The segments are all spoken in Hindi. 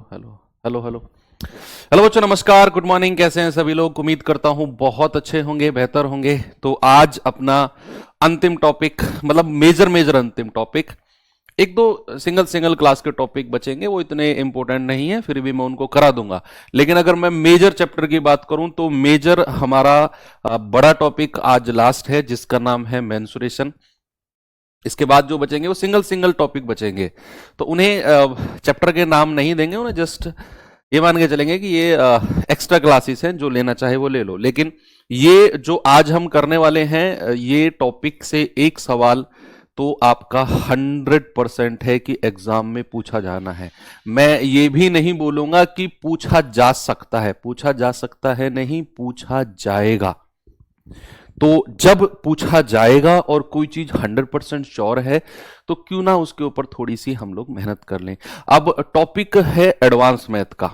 हेलो हेलो हेलो हेलो बच्चों, नमस्कार, गुड मॉर्निंग। कैसे हैं सभी लोग? उम्मीद करता हूं बहुत अच्छे होंगे, बेहतर होंगे। तो आज अपना अंतिम टॉपिक, मतलब मेजर मेजर अंतिम टॉपिक, एक दो सिंगल सिंगल क्लास के टॉपिक बचेंगे, वो इतने इंपॉर्टेंट नहीं है, फिर भी मैं उनको करा दूंगा। लेकिन अगर मैं मेजर चैप्टर की बात करूं तो मेजर हमारा बड़ा टॉपिक आज लास्ट है, जिसका नाम है मेंसुरेशन। इसके बाद जो बचेंगे वो सिंगल सिंगल टॉपिक बचेंगे, तो उन्हें चैप्टर के नाम नहीं देंगे, उन्हें जस्ट ये मान के चलेंगे कि ये एक्स्ट्रा क्लासेस हैं, जो लेना चाहे वो ले लो। लेकिन ये जो आज हम करने वाले हैं, ये टॉपिक से एक सवाल तो आपका 100% है कि एग्जाम में पूछा जाना है। मैं ये भी नहीं बोलूंगा कि पूछा जा सकता है, पूछा जा सकता है नहीं, पूछा जाएगा। तो जब पूछा जाएगा और कोई चीज 100% श्योर है, तो क्यों ना उसके ऊपर थोड़ी सी हम लोग मेहनत कर लें। अब टॉपिक है एडवांस मैथ का,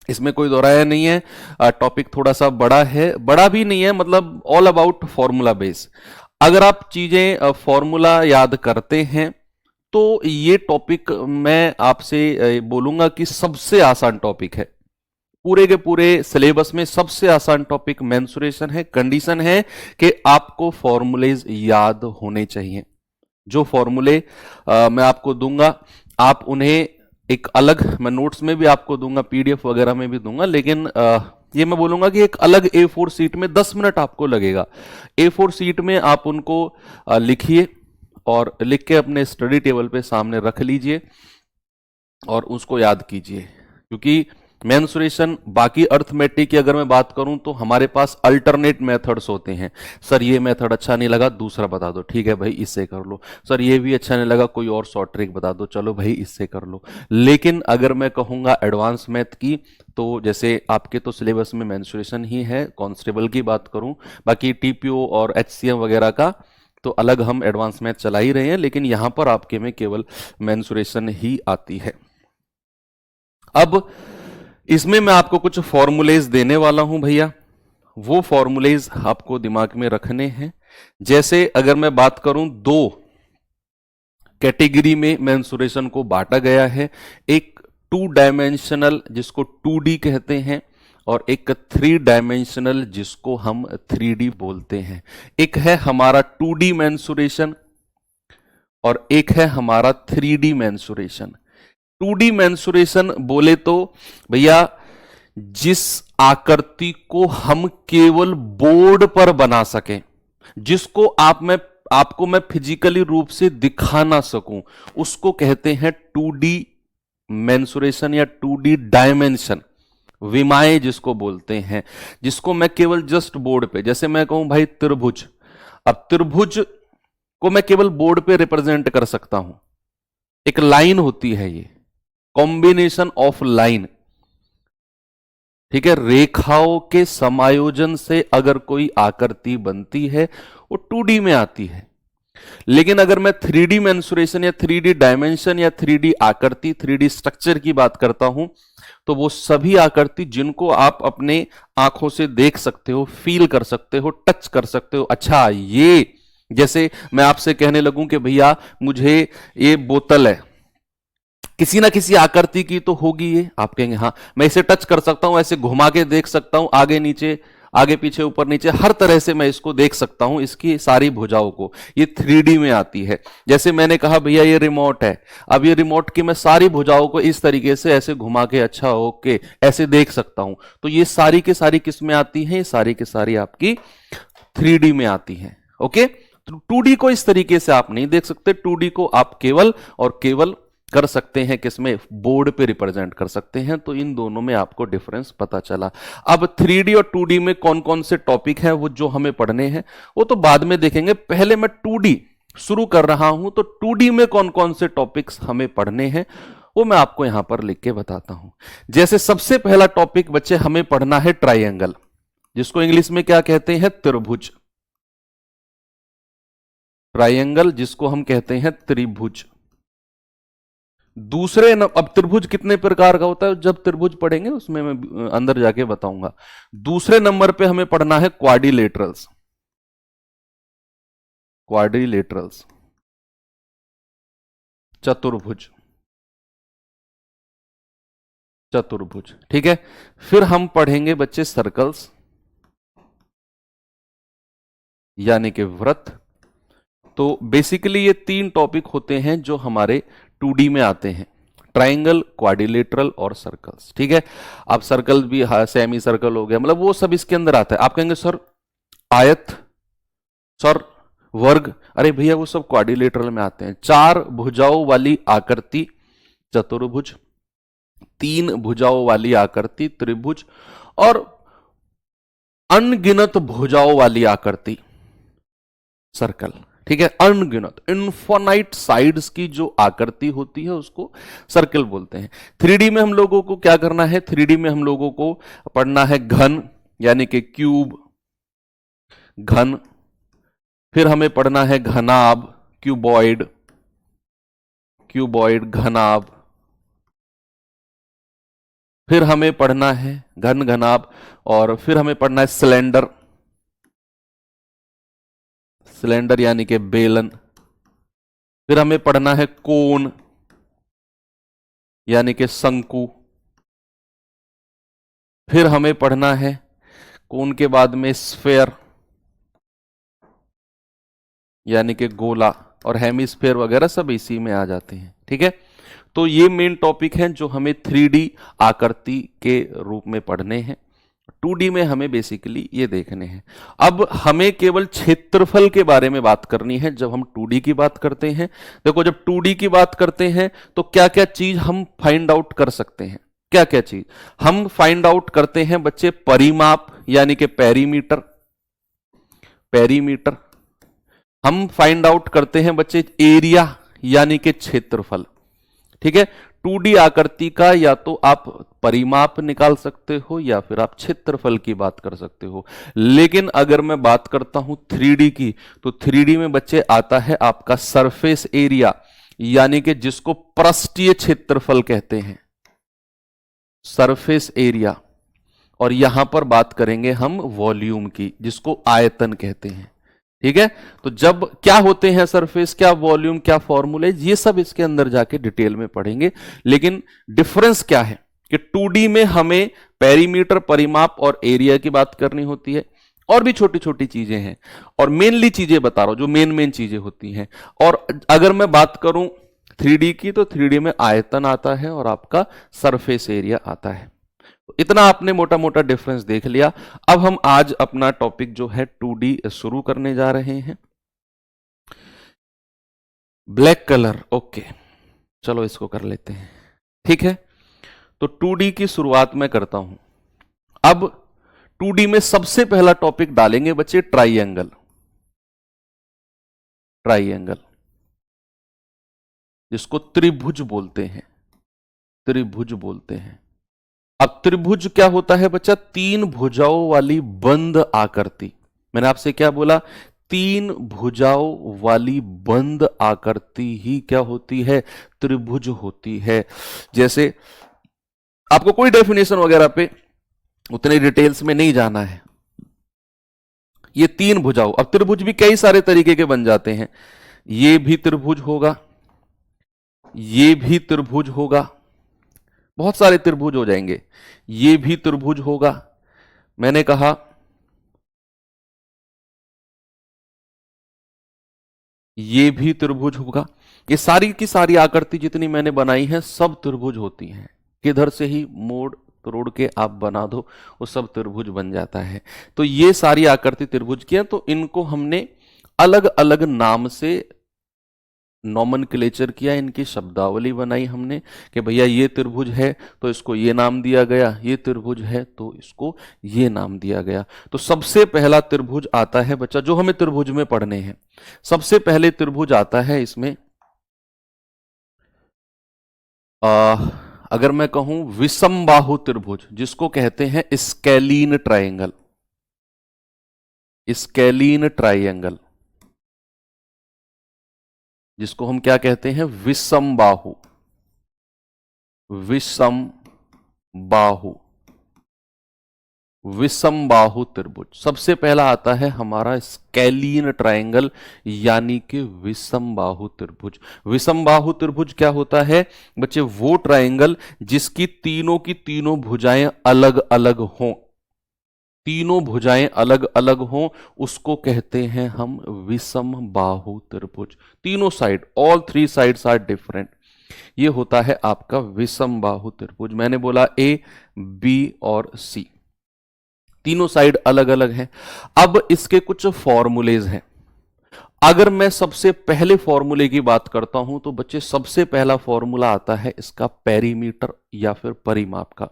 इसमें कोई दो राय नहीं है। टॉपिक थोड़ा सा बड़ा है, बड़ा भी नहीं है, मतलब ऑल अबाउट फॉर्मूला बेस। अगर आप चीजें फॉर्मूला याद करते हैं तो ये टॉपिक मैं आपसे बोलूंगा कि सबसे आसान टॉपिक है। पूरे के पूरे सिलेबस में सबसे आसान टॉपिक मेंसुरेशन है। कंडीशन है कि आपको फॉर्मूलेज याद होने चाहिए। जो फॉर्मूले मैं आपको दूंगा, आप उन्हें एक अलग, मैं नोट्स में भी आपको दूंगा, पीडीएफ वगैरह में भी दूंगा, लेकिन ये मैं बोलूंगा कि एक अलग A4 सीट में 10 मिनट आपको लगेगा। A4 सीट में आप उनको लिखिए और लिख के अपने स्टडी टेबल पे सामने रख लीजिए और उसको याद कीजिए। क्योंकि मेंसुरेशन, बाकी अर्थमेटिक की अगर मैं बात करूं तो हमारे पास अल्टरनेट मेथड्स होते हैं। सर ये मेथड अच्छा नहीं लगा, दूसरा बता दो, ठीक है भाई इससे कर लो। सर ये भी अच्छा नहीं लगा, कोई और शॉर्ट ट्रिक बता दो, चलो भाई इससे कर लो। लेकिन अगर मैं कहूंगा एडवांस मैथ की, तो जैसे आपके तो सिलेबस में मेंसुरेशन ही है, कांस्टेबल की बात करूं, बाकी टीपीओ और एचसीएम वगैरह का तो अलग हम एडवांस मैथ चला ही रहे हैं, लेकिन यहां पर आपके में केवल मेंसुरेशन ही आती है। अब इसमें मैं आपको कुछ फॉर्मूलेज देने वाला हूं भैया, वो फॉर्मूलेज आपको दिमाग में रखने हैं। जैसे अगर मैं बात करूं, दो कैटेगरी में मेंसुरेशन को बांटा गया है। एक टू डायमेंशनल, जिसको 2D कहते हैं, और एक 3 डायमेंशनल, जिसको हम 3D बोलते हैं। एक है हमारा 2D मेंसुरेशन और एक है हमारा 3D मेंसुरेशन। 2D मेंसुरेशन बोले तो भैया, जिस आकृति को हम केवल बोर्ड पर बना सकें, जिसको आपको मैं फिजिकली रूप से दिखा ना सकूं, उसको कहते हैं 2D मेंसुरेशन या 2D डायमेंशन, विमाएं जिसको बोलते हैं, जिसको मैं केवल जस्ट बोर्ड पे, जैसे मैं कहूं भाई त्रिभुज, अब त्रिभुज को मैं केवल बोर्ड पे रिप्रेजेंट कर सकता हूं। एक लाइन होती है, ये कॉम्बिनेशन ऑफ लाइन, ठीक है, रेखाओं के समायोजन से अगर कोई आकृति बनती है वो 2D में आती है। लेकिन अगर मैं 3D मेंसुरेशन या 3D डायमेंशन या 3D आकृति, 3D स्ट्रक्चर की बात करता हूं, तो वो सभी आकृति जिनको आप अपने आंखों से देख सकते हो, फील कर सकते हो, टच कर सकते हो। अच्छा, ये जैसे मैं आपसे कहने लगूं कि भैया मुझे ये बोतल है, किसी ना किसी आकृति की तो होगी ये, आप कहेंगे हाँ मैं इसे टच कर सकता हूं, ऐसे घुमा के देख सकता हूं, आगे नीचे, आगे पीछे, ऊपर नीचे, हर तरह से मैं इसको देख सकता हूं, इसकी सारी भुजाओं को। ये 3D में आती है। जैसे मैंने कहा भैया ये रिमोट है, अब ये रिमोट की मैं सारी भुजाओं को इस तरीके से ऐसे घुमा के, अच्छा ओके, ऐसे देख सकता हूं। तो ये सारी की सारी किस में आती है? ये सारी की सारी आपकी 3D में आती है। ओके, तो 2D को इस तरीके से आप नहीं देख सकते, 2D को आप केवल और केवल कर सकते हैं किसमें? बोर्ड पे रिप्रेजेंट कर सकते हैं। तो इन दोनों में आपको डिफरेंस पता चला। अब 3D और 2D में कौन कौन से टॉपिक हैं वो जो हमें पढ़ने हैं, वो तो बाद में देखेंगे। पहले मैं 2D शुरू कर रहा हूं, तो 2D में कौन कौन से टॉपिक्स हमें पढ़ने हैं वो मैं आपको यहां पर लिख के बताता हूं। जैसे सबसे पहला टॉपिक बच्चे हमें पढ़ना है ट्राइंगल, जिसको इंग्लिश में क्या कहते हैं? त्रिभुज। ट्राइंगल जिसको हम कहते हैं त्रिभुज। अब त्रिभुज कितने प्रकार का होता है, जब त्रिभुज पढ़ेंगे उसमें मैं अंदर जाके बताऊंगा। दूसरे नंबर पे हमें पढ़ना है क्वाड्रिलेटरल्स। क्वाड्रिलेटरल्स, चतुर्भुज। चतुर्भुज। ठीक है, फिर हम पढ़ेंगे बच्चे सर्कल्स यानी कि वृत्त। तो बेसिकली ये 3 टॉपिक होते हैं जो हमारे 2D में आते हैं, ट्राइंगल, क्वाड्रिलेटरल और सर्कल्स। ठीक है, अब सर्कल भी सेमी सर्कल हो गया, मतलब वो सब इसके अंदर आता है। आप कहेंगे सर आयत, सर वर्ग, अरे भैया वो सब क्वाड्रिलेटरल में आते हैं। 4 भुजाओं वाली आकृति चतुर्भुज, 3 भुजाओं वाली आकृति त्रिभुज, और अनगिनत भुजाओं वाली आकृति सर्कल। ठीक है, अनगिनत इनफाइनाइट साइड्स की जो आकृति होती है उसको सर्कल बोलते हैं। 3D में हम लोगों को क्या करना है, 3D में हम लोगों को पढ़ना है घन यानी कि क्यूब, घन। फिर हमें पढ़ना है घनाभ, क्यूबॉइड, क्यूबॉइड घनाभ। फिर हमें पढ़ना है घन घनाभ, और फिर हमें पढ़ना है सिलेंडर, सिलेंडर यानी कि बेलन। फिर हमें पढ़ना है कोन यानी कि शंकु। फिर हमें पढ़ना है कोन के बाद में स्फेयर यानी कि गोला, और हेमिस्फेयर वगैरह सब इसी में आ जाते हैं। ठीक है, तो ये मेन टॉपिक हैं जो हमें 3D आकृति के रूप में पढ़ने हैं। 2D में हमें बेसिकली ये देखने हैं। अब हमें केवल क्षेत्रफल के बारे में बात करनी है जब हम 2D की बात करते हैं। देखो, जब 2D की बात करते हैं तो क्या क्या चीज हम फाइंड आउट कर सकते हैं, क्या क्या चीज हम फाइंड आउट करते हैं बच्चे? परिमाप यानी कि पेरीमीटर, पेरीमीटर। हम फाइंड आउट करते हैं बच्चे एरिया यानी कि क्षेत्रफल। ठीक है, 2D आकृति का या तो आप परिमाप निकाल सकते हो या फिर आप क्षेत्रफल की बात कर सकते हो। लेकिन अगर मैं बात करता हूं 3D की, तो 3D में बच्चे आता है आपका सरफेस एरिया यानी कि जिसको पृष्ठीय क्षेत्रफल कहते हैं, सरफेस एरिया। और यहां पर बात करेंगे हम वॉल्यूम की, जिसको आयतन कहते हैं। ठीक है, तो जब क्या होते हैं सरफेस, क्या वॉल्यूम, क्या फॉर्मूले, ये सब इसके अंदर जाके डिटेल में पढ़ेंगे। लेकिन डिफरेंस क्या है कि 2D में हमें पेरीमीटर, परिमाप और एरिया की बात करनी होती है, और भी छोटी छोटी चीजें हैं, और मेनली चीजें बता रहा हूं जो मेन चीजें होती हैं। और अगर मैं बात करूं 3D की, तो 3D में आयतन आता है और आपका सरफेस एरिया आता है। इतना आपने मोटा मोटा डिफरेंस देख लिया। अब हम आज अपना टॉपिक जो है 2D शुरू करने जा रहे हैं। ब्लैक कलर, ओके, चलो इसको कर लेते हैं। ठीक है, तो 2D की शुरुआत मैं करता हूं। अब 2D में सबसे पहला टॉपिक डालेंगे बच्चे ट्राइएंगल, ट्राइएंगल जिसको त्रिभुज बोलते हैं, त्रिभुज बोलते हैं। अब त्रिभुज क्या होता है बच्चा? 3 भुजाओं वाली बंद आकृति। मैंने आपसे क्या बोला? 3 भुजाओं वाली बंद आकृति ही क्या होती है? त्रिभुज होती है। जैसे आपको कोई डेफिनेशन वगैरह पे उतने डिटेल्स में नहीं जाना है। ये 3 भुजाओं, अब त्रिभुज भी कई सारे तरीके के बन जाते हैं। ये भी त्रिभुज होगा, ये भी त्रिभुज होगा, बहुत सारे त्रिभुज हो जाएंगे। ये भी त्रिभुज होगा, मैंने कहा ये भी त्रिभुज होगा। ये सारी की सारी आकृति जितनी मैंने बनाई है सब त्रिभुज होती हैं। किधर से ही मोड़ तोड़ के आप बना दो वो सब त्रिभुज बन जाता है। तो ये सारी आकृति त्रिभुज की है। तो इनको हमने अलग अलग नाम से नॉमेनक्लेचर किया, इनकी शब्दावली बनाई हमने कि भैया ये त्रिभुज है तो इसको ये नाम दिया गया, ये त्रिभुज है तो इसको ये नाम दिया गया। तो सबसे पहला त्रिभुज आता है बच्चा, जो हमें त्रिभुज में पढ़ने हैं, सबसे पहले त्रिभुज आता है इसमें अगर मैं कहूं विषमबाहु त्रिभुज, जिसको कहते हैं स्केलीन ट्राइंगल, स्केलीन ट्राइंगल, जिसको हम क्या कहते हैं? विषम बाहु, विषम बाहु, विषमबाहु त्रिभुज। सबसे पहला आता है हमारा स्केलीन ट्रायंगल यानी कि विषमबाहु त्रिभुज। विषमबाहु त्रिभुज क्या होता है बच्चे? वो ट्रायंगल जिसकी की तीनों भुजाएं अलग अलग हों, तीनों भुजाएं अलग अलग हों, उसको कहते हैं हम विषमबाहु त्रिभुज। तीनों side, all three sides are different, ये होता है आपका विषमबाहु त्रिभुज। मैंने बोला ए, बी और सी, तीनों साइड अलग अलग हैं। अब इसके कुछ फॉर्मूलेज हैं। अगर मैं सबसे पहले फॉर्मूले की बात करता हूं तो बच्चे सबसे पहला फॉर्मूला आता है इसका पेरीमीटर या फिर परिमाप का।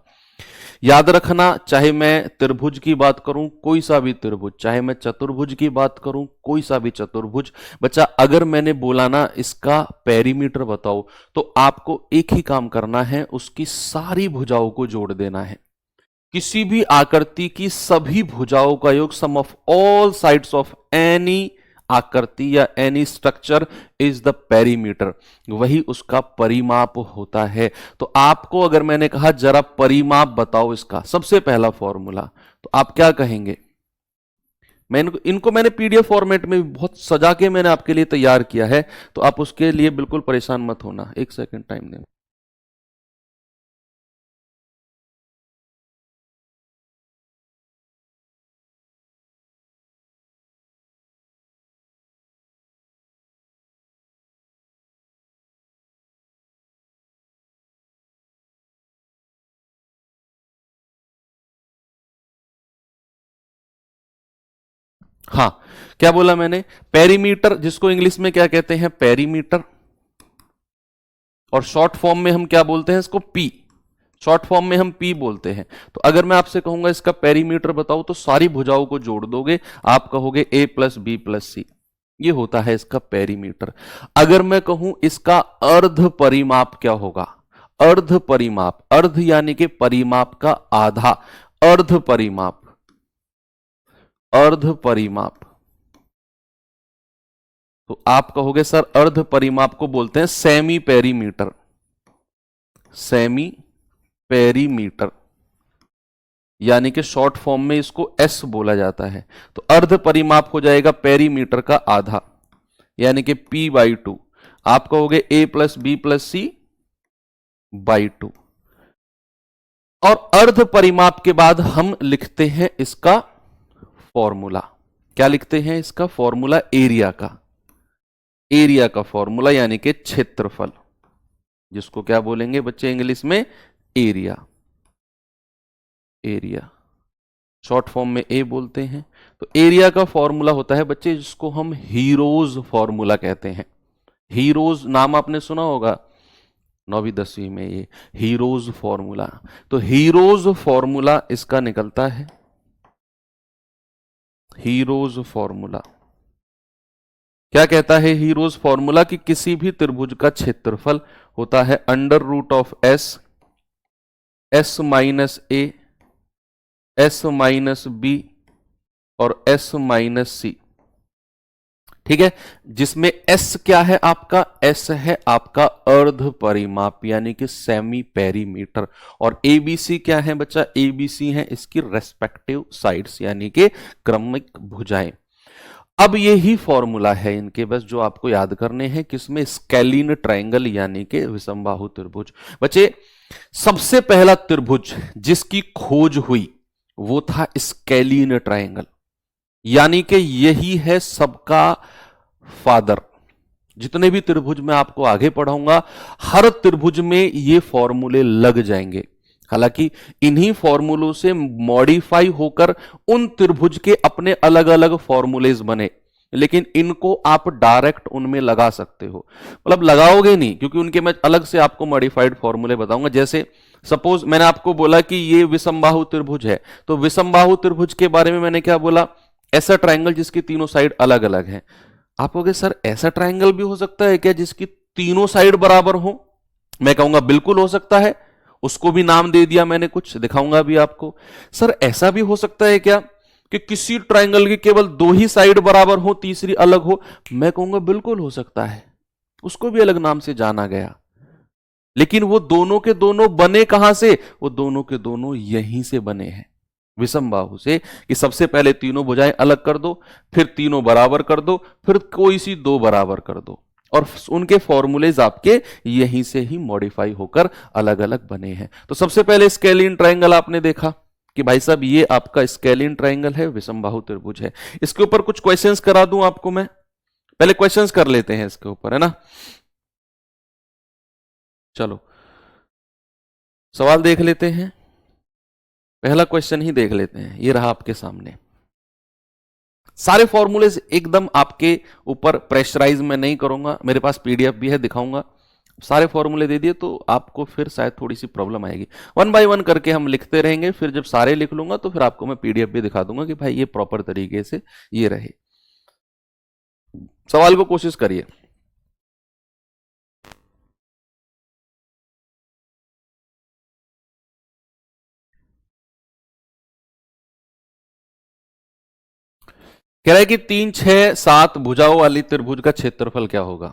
याद रखना, चाहे मैं त्रिभुज की बात करूं, कोई सा भी त्रिभुज, चाहे मैं चतुर्भुज की बात करूं, कोई सा भी चतुर्भुज, बच्चा अगर मैंने बोला ना इसका पेरीमीटर बताओ, तो आपको एक ही काम करना है, उसकी सारी भुजाओं को जोड़ देना है। किसी भी आकृति की सभी भुजाओं का योग, sum of all sides of any आकृति या any structure is the perimeter, वही उसका परिमाप होता है। तो आपको अगर मैंने कहा जरा परिमाप बताओ इसका, सबसे पहला फॉर्मूला, तो आप क्या कहेंगे? इनको मैंने पीडीएफ फॉर्मेट में बहुत सजा के मैंने आपके लिए तैयार किया है, तो आप उसके लिए बिल्कुल परेशान मत होना। एक सेकंड टाइम दें। हाँ, क्या बोला मैंने? पेरीमीटर, जिसको इंग्लिश में क्या कहते हैं? पेरीमीटर, और शॉर्ट फॉर्म में हम क्या बोलते हैं इसको? पी। शॉर्ट फॉर्म में हम पी बोलते हैं। तो अगर मैं आपसे कहूंगा इसका पेरीमीटर बताओ, तो सारी भुजाओं को जोड़ दोगे, आप कहोगे ए प्लस बी प्लस सी, ये होता है इसका पेरीमीटर। अगर मैं कहूं इसका अर्ध परिमाप क्या होगा? अर्ध परिमाप, अर्ध यानी कि परिमाप का आधा, अर्ध परिमाप, अर्ध परिमाप, तो आप कहोगे सर अर्ध परिमाप को बोलते हैं सेमी पेरीमीटर, सेमी पेरीमीटर, यानी कि शॉर्ट फॉर्म में इसको एस बोला जाता है। तो अर्ध परिमाप हो जाएगा पेरीमीटर का आधा, यानी कि P बाई 2। आप कहोगे A plus B plus C by 2। और अर्ध परिमाप के बाद हम लिखते हैं इसका फॉर्मूला। क्या लिखते हैं इसका फॉर्मूला? एरिया का, एरिया का फॉर्मूला, यानी कि क्षेत्रफल, जिसको क्या बोलेंगे बच्चे इंग्लिश में? एरिया, एरिया, शॉर्ट फॉर्म में ए बोलते हैं। तो एरिया का फॉर्मूला होता है बच्चे जिसको हम हीरोज फॉर्मूला कहते हैं। हीरोज नाम आपने सुना होगा 9वीं 10वीं में, ये हीरोज फॉर्मूला। तो हीरोज फॉर्मूला इसका निकलता है, हीरोज फॉर्मूला क्या कहता है? हीरोज फॉर्मूला कि किसी भी त्रिभुज का क्षेत्रफल होता है under root of S, S minus A, S minus B और एस माइनस सी। ठीक है, जिसमें एस क्या है आपका? एस है आपका अर्ध परिमाप यानी कि सेमी पेरीमीटर, और एबीसी क्या है बच्चा? एबीसी है इसकी रेस्पेक्टिव साइड्स यानी कि क्रमिक भुजाएं। अब ये ही फॉर्मूला है इनके, बस जो आपको याद करने हैं, किसमें? स्केलीन ट्रायंगल यानी कि विषमबाहु त्रिभुज। बच्चे सबसे पहला त्रिभुज जिसकी खोज हुई वो था स्केलीन ट्रायंगल, यानी कि यही है सबका फादर। जितने भी त्रिभुज मैं आपको आगे पढ़ाऊंगा, हर त्रिभुज में ये फॉर्मूले लग जाएंगे। हालांकि इन्हीं फॉर्मूलों से मॉडिफाई होकर उन त्रिभुज के अपने अलग अलग फॉर्मूलेज बने, लेकिन इनको आप डायरेक्ट उनमें लगा सकते हो। मतलब लगाओगे नहीं, क्योंकि उनके मैं अलग से आपको मॉडिफाइड फॉर्मूले बताऊंगा। जैसे सपोज मैंने आपको बोला कि ये विषमबाहु त्रिभुज है, तो विषमबाहु त्रिभुज के बारे में मैंने क्या बोला? ऐसा ट्रायंगल जिसकी तीनों साइड अलग अलग हैं। आप कहोगे सर ऐसा ट्रायंगल भी हो सकता है क्या जिसकी तीनों साइड बराबर हो? मैं कहूंगा बिल्कुल हो सकता है, उसको भी नाम दे दिया मैंने, कुछ दिखाऊंगा भी आपको। सर ऐसा भी हो सकता है क्या कि किसी ट्रायंगल की केवल दो ही साइड बराबर हो, तीसरी अलग हो? मैं कहूंगा बिल्कुल हो सकता है, उसको भी अलग नाम से जाना गया। लेकिन वो दोनों के दोनों बने कहां से? वो दोनों के दोनों यहीं से बने हैं, विषम बाहु से कि सबसे पहले तीनों भुजाएं अलग कर दो, फिर तीनों बराबर कर दो, फिर कोई सी दो बराबर कर दो, और उनके फॉर्मूलेज आपके यहीं से ही मॉडिफाई होकर अलग अलग बने हैं। तो सबसे पहले स्केलिन ट्रायंगल आपने देखा कि भाई साहब ये आपका स्केलिन ट्रायंगल है, विषमबाहु त्रिभुज है। इसके ऊपर कुछ क्वेश्चंस करा दूं आपको मैं, पहले क्वेश्चंस कर लेते हैं इसके ऊपर, है ना। चलो सवाल देख लेते हैं, पहला क्वेश्चन ही देख लेते हैं। ये रहा आपके सामने, सारे फॉर्मूलेज एकदम आपके ऊपर प्रेशराइज मैं नहीं करूंगा, मेरे पास पीडीएफ भी है, दिखाऊंगा। सारे फॉर्मूले दे दिए तो आपको फिर शायद थोड़ी सी प्रॉब्लम आएगी। वन बाय वन करके हम लिखते रहेंगे, फिर जब सारे लिख लूंगा तो फिर आपको मैं पीडीएफ भी दिखा दूंगा कि भाई ये प्रॉपर तरीके से ये रहे। सवाल को कोशिश करिए। कह रहा है कि 3, 6, 7 भुजाओं वाली त्रिभुज का क्षेत्रफल क्या होगा।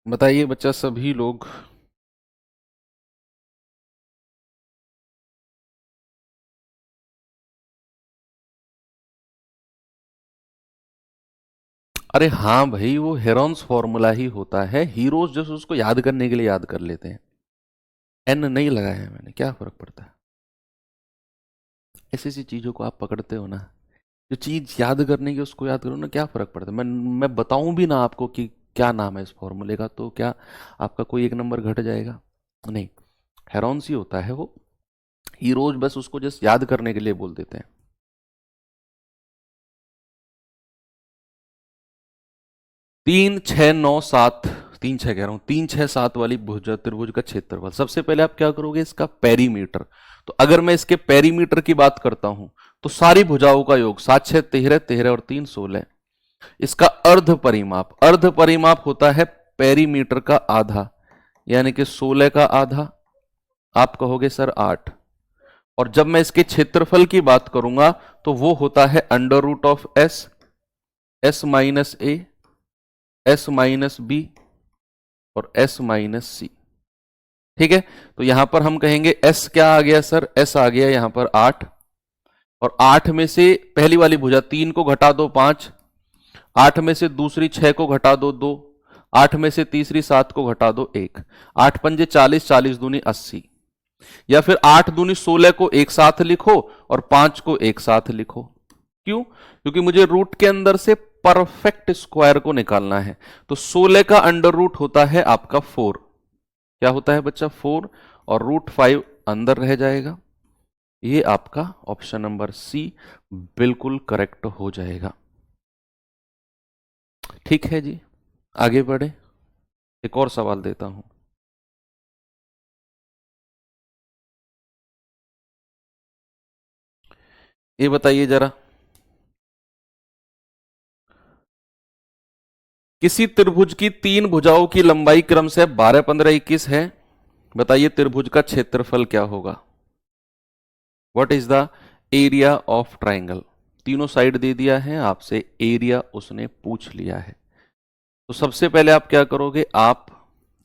बताइए बच्चा सभी लोग। अरे हाँ भाई, वो हेरोन्स फॉर्मूला ही होता है, हीरोज जैसे उसको याद करने के लिए याद कर लेते हैं। एन नहीं लगाया है मैंने, क्या फर्क पड़ता है। ऐसी ऐसी चीजों को आप पकड़ते हो ना, जो चीज याद करने की उसको याद करो ना, क्या फर्क पड़ता है। मैं बताऊं भी ना आपको कि क्या नाम है इस फॉर्मूले का, तो क्या आपका कोई एक नंबर घट जाएगा? नहीं, हेरोन्स ही होता है वो, हीरोज बस उसको जस्ट याद करने के लिए बोल देते हैं। 3, 6, 9, 7, 3, 6 कह रहा हूं, 3, 6, 7 वाली भुजा त्रिभुज का क्षेत्रफल। सबसे पहले आप क्या करोगे, इसका पेरीमीटर। तो अगर मैं इसके पेरीमीटर की बात करता हूं तो सारी भुजाओं का योग 7, 6, 13, 13 और 3, 16। इसका अर्ध परिमाप, अर्ध परिमाप होता है पेरीमीटर का आधा, यानी कि 16 का आधा। आप कहोगे सर 8। और जब मैं इसके क्षेत्रफल की बात करूंगा तो वो होता है under root of S, S minus A, S minus B और एस माइनस सी। ठीक है, तो यहां पर हम कहेंगे एस क्या आ गया सर, एस आ गया यहां पर 8, और 8 में से पहली वाली भुजा 3 को घटा दो 5, 8 में से दूसरी 6 को घटा दो 2, 8 में से तीसरी 7 को घटा दो 1, 8 पंजे 40, 40 दूनी 80, या फिर 8 दूनी 16 को एक साथ लिखो और 5 को एक साथ लिखो। क्यों? क्योंकि मुझे रूट के अंदर से परफेक्ट स्क्वायर को निकालना है। तो 16 का अंडर रूट होता है आपका 4, क्या होता है बच्चा 4, और रूट 5 अंदर रह जाएगा। ये आपका ऑप्शन नंबर सी बिल्कुल करेक्ट हो जाएगा। ठीक है जी, आगे बढ़े, एक और सवाल देता हूं। ये बताइए जरा, किसी त्रिभुज की 3 भुजाओं की लंबाई क्रम से 12, 15, 21 है। बताइए त्रिभुज का क्षेत्रफल क्या होगा। What is the area of triangle. तीनों साइड दे दिया है, आपसे एरिया उसने पूछ लिया है। तो सबसे पहले आप क्या करोगे, आप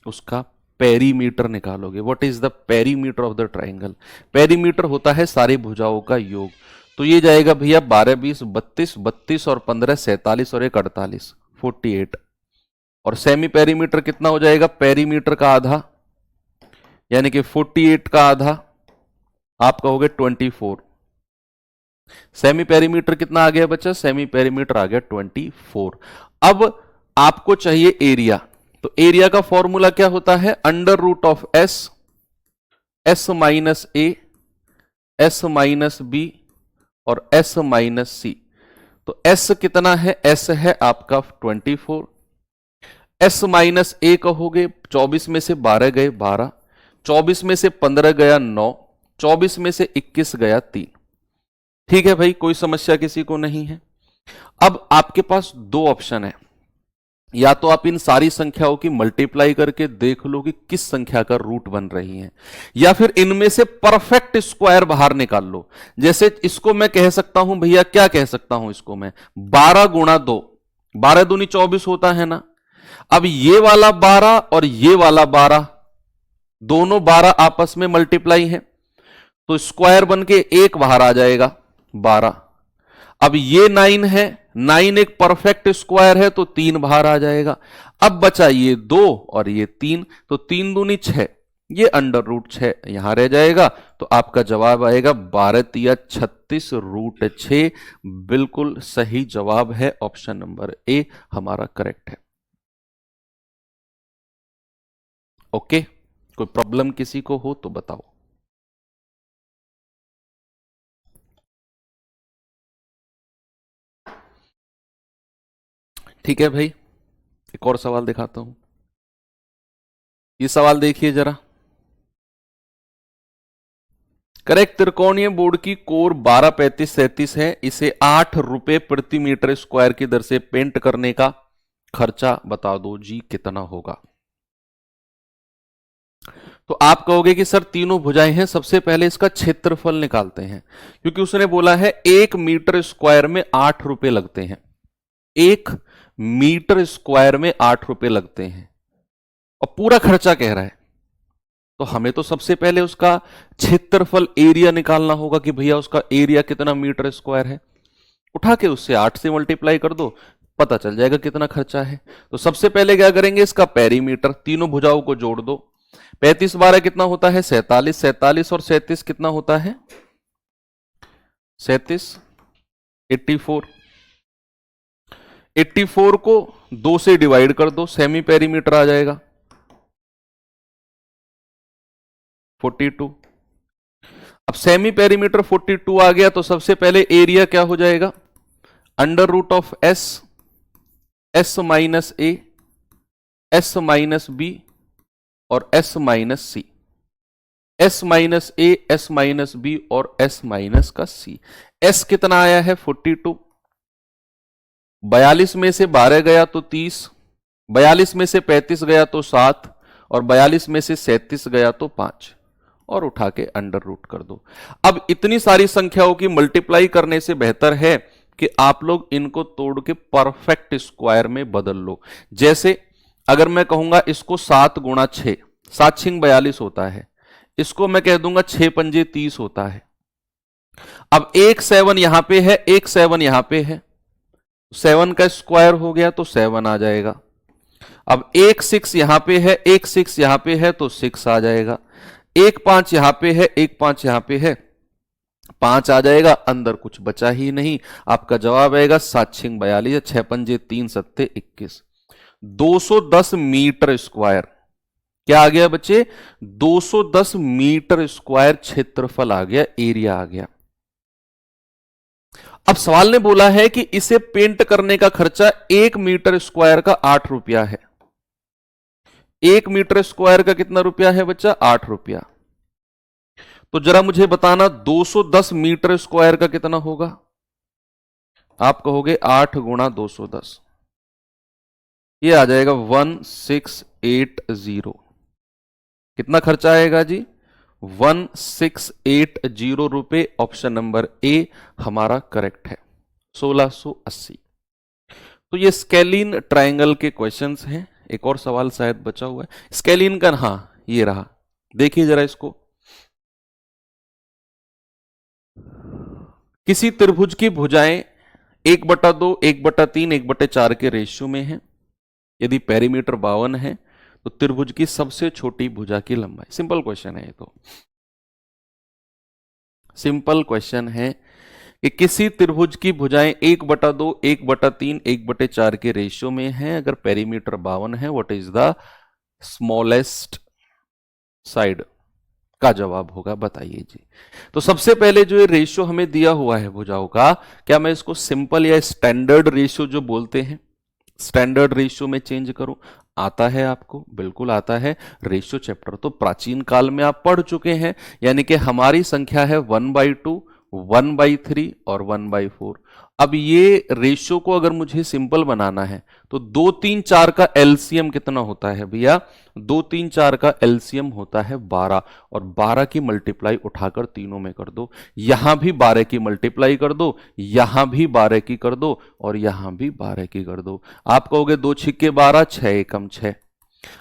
उसका पेरीमीटर निकालोगे। What is the perimeter of the triangle. Perimeter होता है सारी भुजाओं का योग। तो ये जाएगा भैया 12, 20, 32, 32 और 15, 47 और 1, 48, 48। और सेमी पेरीमीटर कितना हो जाएगा, पेरीमीटर का आधा, यानी कि 48 का आधा आप कहोगे 24। सेमी पेरीमीटर कितना आ गया बच्चा, सेमी पेरीमीटर आ गया 24। अब आपको चाहिए एरिया। तो एरिया का फॉर्मूला क्या होता है, under root of S, S minus A, S minus B और एस माइनस सी। तो एस कितना है, एस है आपका 24, एस माइनस ए कहोगे 24 में से 12 गए 12, 24 में से 15 गया 9, 24 में से 21 गया 3। ठीक है भाई, कोई समस्या किसी को नहीं है। अब आपके पास दो ऑप्शन है, या तो आप इन सारी संख्याओं की मल्टीप्लाई करके देख लो कि किस संख्या का रूट बन रही है, या फिर इनमें से परफेक्ट स्क्वायर बाहर निकाल लो। जैसे इसको मैं कह सकता हूं भैया, क्या कह सकता हूं इसको मैं, 12 गुणा 2, 12 दूनी 24 होता है ना। अब ये वाला 12 और ये वाला 12 दोनों 12 आपस में मल्टीप्लाई है, तो स्क्वायर बन के एक बाहर आ जाएगा 12। अब ये 9 है, 9 एक परफेक्ट स्क्वायर है, तो 3 बाहर आ जाएगा। अब बचा ये 2 और ये 3, तो 3 दूनी 6, ये अंडर रूट 6 यहां रह जाएगा। तो आपका जवाब आएगा 12 तिया 36 रूट 6। बिल्कुल सही जवाब है, ऑप्शन नंबर ए हमारा करेक्ट है। ओके, कोई प्रॉब्लम किसी को हो तो बताओ। ठीक है भाई, एक और सवाल दिखाता हूं। ये सवाल देखिए जरा। करेक्ट त्रिकोणीय बोर्ड की कोर 12, 35, 37 है। इसे 8 रुपए प्रति मीटर स्क्वायर की दर से पेंट करने का खर्चा बता दो जी कितना होगा। तो आप कहोगे कि सर तीनों भुजाएं हैं, सबसे पहले इसका क्षेत्रफल निकालते हैं, क्योंकि उसने बोला है 1 मीटर स्क्वायर में 8 रुपए लगते हैं। 1 मीटर स्क्वायर में 8 रुपए लगते हैं और पूरा खर्चा कह रहा है, तो हमें तो सबसे पहले उसका क्षेत्रफल एरिया निकालना होगा कि भैया उसका एरिया कितना मीटर स्क्वायर है। उठा के उससे 8 से मल्टीप्लाई कर दो, पता चल जाएगा कितना खर्चा है। तो सबसे पहले क्या करेंगे, इसका पेरीमीटर, तीनों भुजाओं को जोड़ दो। 35 12 कितना होता है 47, 47 और 37 कितना होता है 37, 84। 84 को 2 से डिवाइड कर दो, सेमी पेरीमीटर आ जाएगा 42। अब सेमी पेरीमीटर 42 आ गया, तो सबसे पहले एरिया क्या हो जाएगा, under root of S, S minus A, S minus B और S minus C. S minus A, S minus B और एस माइनस का सी। एस कितना आया है 42, 42 में से 12 गया तो 30, 42 में से 35 गया तो 7 और 42 में से 37 गया तो 5, और उठा के अंडर रूट कर दो। अब इतनी सारी संख्याओं की मल्टीप्लाई करने से बेहतर है कि आप लोग इनको तोड़ के परफेक्ट स्क्वायर में बदल लो। जैसे अगर मैं कहूंगा इसको 7 गुणा 6, 7 छिंग 42 होता है, इसको मैं कह दूंगा 6 पंजे 30 होता है। अब एक 7 यहां पे है, एक 7 यहां पे है, 7 का स्क्वायर हो गया तो 7 आ जाएगा। अब एक 6 यहां पे है, एक 6 यहां पे है तो 6 आ जाएगा। एक 5 यहां पे है, एक 5 यहां पे है, 5 आ जाएगा, अंदर कुछ बचा ही नहीं। आपका जवाब आएगा 7 छिंग 42, 6 पंजे 3 सत्ते 21, 210 मीटर स्क्वायर। क्या आ गया बच्चे, 210 मीटर स्क्वायर क्षेत्रफल आ गया, एरिया आ गया। अब सवाल ने बोला है कि इसे पेंट करने का खर्चा 1 मीटर स्क्वायर का 8 रुपया है। 1 मीटर स्क्वायर का कितना रुपया है बच्चा, 8 रुपया। तो जरा मुझे बताना 210 मीटर स्क्वायर का कितना होगा। आप कहोगे 8 गुणा 210, ये आ जाएगा 1680। कितना खर्चा आएगा जी, 1680 रुपए। ऑप्शन नंबर ए हमारा करेक्ट है, 1680। तो ये स्केलिन ट्रायंगल के क्वेश्चंस हैं। एक और सवाल शायद बचा हुआ है स्केलिन का, हाँ ये रहा, देखिए जरा इसको। किसी त्रिभुज की भुजाएं 1/2, 1/3, 1/4 के रेशियो में है। यदि पेरीमीटर 52 है तो त्रिभुज की सबसे छोटी भुजा की लंबाई। सिंपल क्वेश्चन है ये तो, सिंपल क्वेश्चन है कि किसी त्रिभुज की भुजाएं 1/2, 1/3, 1/4 के रेशियो में है। अगर पेरीमीटर 52 है, what is the smallest side का जवाब होगा, बताइए जी। तो सबसे पहले जो ये रेशियो हमें दिया हुआ है भुजाओं का, क्या मैं इसको सिंपल या स्टैंडर्ड रेशियो जो बोलते हैं, स्टैंडर्ड रेशियो में चेंज करूं? आता है आपको, बिल्कुल आता है। रेशियो चैप्टर तो प्राचीन काल में आप पढ़ चुके हैं। यानी कि हमारी संख्या है 1/2, 1/3 और 1/4। अब ये रेशियो को अगर मुझे सिंपल बनाना है तो 2 3 4 का एलसीएम कितना होता है भैया, 2 3 4 का एलसीएम होता है 12, और 12 की मल्टीप्लाई उठाकर तीनों में कर दो। यहां भी 12 की मल्टीप्लाई कर दो, यहां भी 12 की कर दो और यहां भी 12 की कर दो। आप कहोगे 2 छिक्के 12, 6 एकम 6।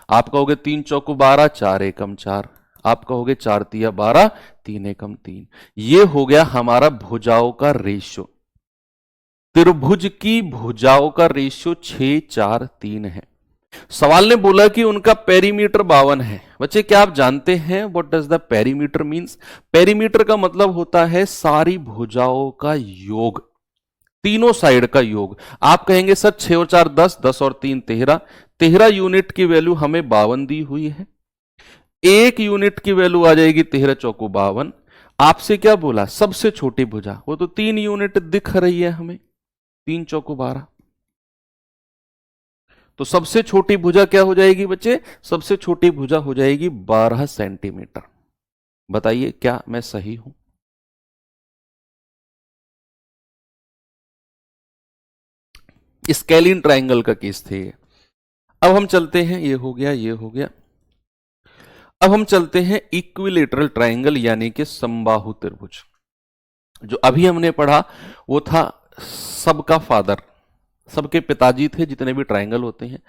आप कहोगे 3 चौको 12, 4 एकम 4, आप कहोगे 4 तिया 12, 3 एकम 3। ये हो गया हमारा भुजाओं का रेशियो। त्रिभुज की भुजाओं का रेशियो 6 4 3 है। सवाल ने बोला कि उनका पेरीमीटर 52 है। बच्चे क्या आप जानते हैं what does the perimeter means? Perimeter का मतलब होता है सारी भुजाओं का योग, तीनों साइड का योग। आप कहेंगे सर 6 और 4 10, 10 और 3 13, 13 यूनिट की वैल्यू हमें 52 दी हुई है। एक यूनिट की वैल्यू आ जाएगी 13 चौको 52। आपसे क्या बोला? सबसे छोटी भुजा, वो तो 3 यूनिट दिख रही है हमें, 3 चौको 12। तो सबसे छोटी भुजा क्या हो जाएगी बच्चे? सबसे छोटी भुजा हो जाएगी 12 सेंटीमीटर। बताइए क्या मैं सही हूं? स्केलिन ट्रायंगल का केस थे ये। अब हम चलते हैं, ये हो गया, ये हो गया। अब हम चलते हैं इक्विलेटरल ट्रायंगल यानी कि समबाहु त्रिभुज। जो अभी हमने पढ़ा वो था सबका फादर, सबके पिताजी थे जितने भी ट्रायंगल होते हैं।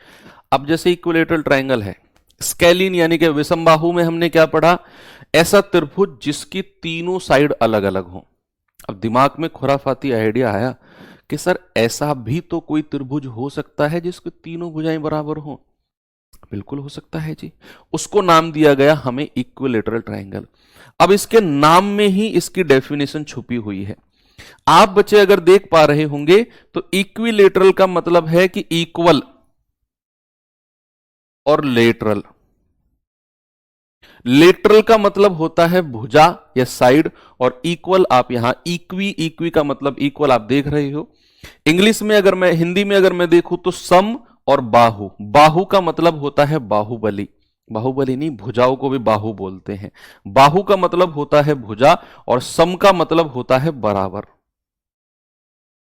अब जैसे इक्विलेटरल ट्रायंगल है, स्केलिन यानी कि विषमबाहु में हमने क्या पढ़ा? ऐसा त्रिभुज जिसकी तीनों साइड अलग अलग हो। अब दिमाग में खुराफाती आइडिया आया कि सर ऐसा भी तो कोई त्रिभुज हो सकता है जिसकी तीनों भुजाएं बराबर हो। बिल्कुल हो सकता है जी। उसको नाम दिया गया हमें इक्विलेटरल ट्रायंगल। अब इसके नाम में ही इसकी डेफिनेशन छुपी हुई है। आप बच्चे अगर देख पा रहे होंगे तो इक्विलेटरल का मतलब है कि इक्वल और लेटरल। लेटरल का मतलब होता है भुजा या साइड, और इक्वल आप यहां इक्वी, इक्वी का मतलब इक्वल आप देख रहे हो। इंग्लिश में अगर मैं, हिंदी में अगर मैं देखूं तो सम और बाहु। बाहु का मतलब होता है बाहुबली। बाहुबली नहीं, भुजाओं को भी बाहु बोलते हैं। बाहु का मतलब होता है भुजा और सम का मतलब होता है बराबर।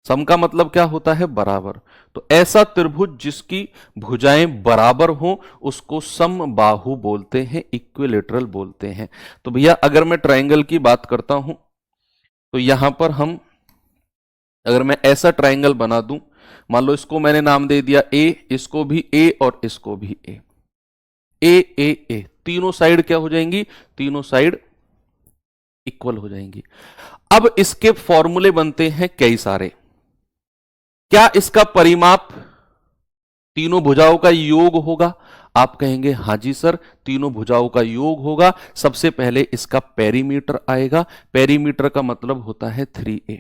सम का मतलब क्या होता है? बराबर। तो ऐसा त्रिभुज जिसकी भुजाएं बराबर हो उसको समबाहु बोलते हैं, इक्विलेटरल बोलते हैं। तो भैया अगर मैं ट्रायंगल की बात करता हूं तो यहां पर हम, अगर मैं ऐसा ट्रायंगल बना दूं, मान लो इसको मैंने नाम दे दिया ए, इसको भी ए और इसको भी ए, ए ए ए, तीनों साइड क्या हो जाएंगी? तीनों साइड इक्वल हो जाएंगी। अब इसके फॉर्मूले बनते हैं कई सारे। क्या इसका परिमाप तीनों भुजाओं का योग होगा? आप कहेंगे हां जी सर, तीनों भुजाओं का योग होगा। सबसे पहले इसका पेरीमीटर आएगा। पेरीमीटर का मतलब होता है 3a,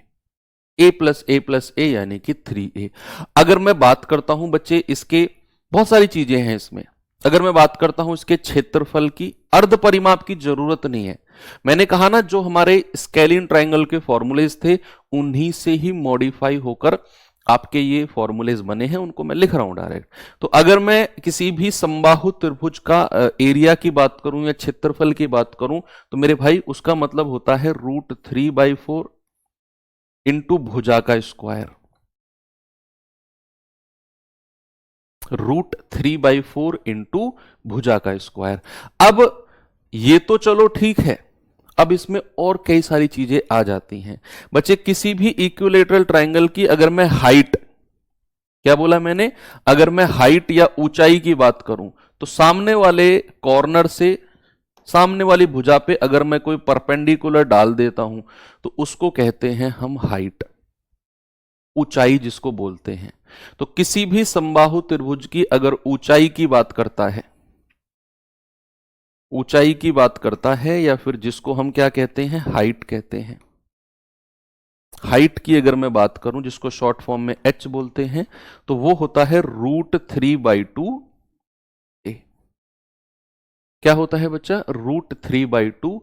a+a+a यानी कि 3a। अगर मैं बात करता हूं बच्चे इसके, बहुत सारी चीजें हैं इसमें। अगर मैं बात करता हूं इसके क्षेत्रफल की, अर्ध परिमाप की जरूरत नहीं है। मैंने कहा ना जो हमारे स्केलिन ट्रायंगल के फॉर्मूलेज थे उन्हीं से ही मॉडिफाई होकर आपके ये फॉर्मूलेज बने हैं, उनको मैं लिख रहा हूं डायरेक्ट। तो अगर मैं किसी भी समबाहु त्रिभुज का एरिया की बात करूं या क्षेत्रफल की बात करूं तो मेरे भाई उसका मतलब होता है √3/4 इंटू भुजा का स्क्वायर। √3/4 इंटू भुजा का स्क्वायर। अब ये तो चलो ठीक है, अब इसमें और कई सारी चीजें आ जाती हैं बच्चे। किसी भी इक्विलेटरल ट्रायंगल की अगर मैं हाइट, क्या बोला मैंने? अगर मैं हाइट या ऊंचाई की बात करूं तो सामने वाले कॉर्नर से सामने वाली भुजा पे अगर मैं कोई परपेंडिकुलर डाल देता हूं तो उसको कहते हैं हम हाइट, ऊंचाई जिसको बोलते हैं। तो किसी भी समबाहु त्रिभुज की अगर ऊंचाई की बात करता है, ऊंचाई की बात करता है, या फिर जिसको हम क्या कहते हैं? हाइट कहते हैं। हाइट की अगर मैं बात करूं जिसको शॉर्ट फॉर्म में h बोलते हैं, तो वो होता है √3/2 a। क्या होता है बच्चा? √3/2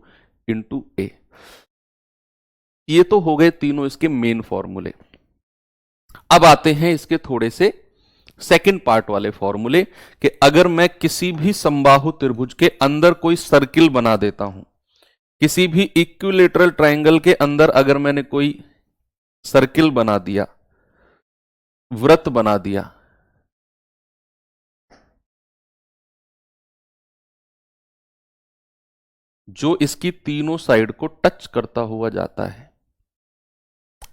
इंटू a। ये तो हो गए तीनों इसके मेन फॉर्मूले। अब आते हैं इसके थोड़े से सेकंड पार्ट वाले फॉर्मूले कि अगर मैं किसी भी समबाहु त्रिभुज के अंदर कोई सर्किल बना देता हूं, किसी भी इक्विलेटरल ट्रायंगल के अंदर अगर मैंने कोई सर्किल बना दिया, वृत्त बना दिया, जो इसकी तीनों साइड को टच करता हुआ जाता है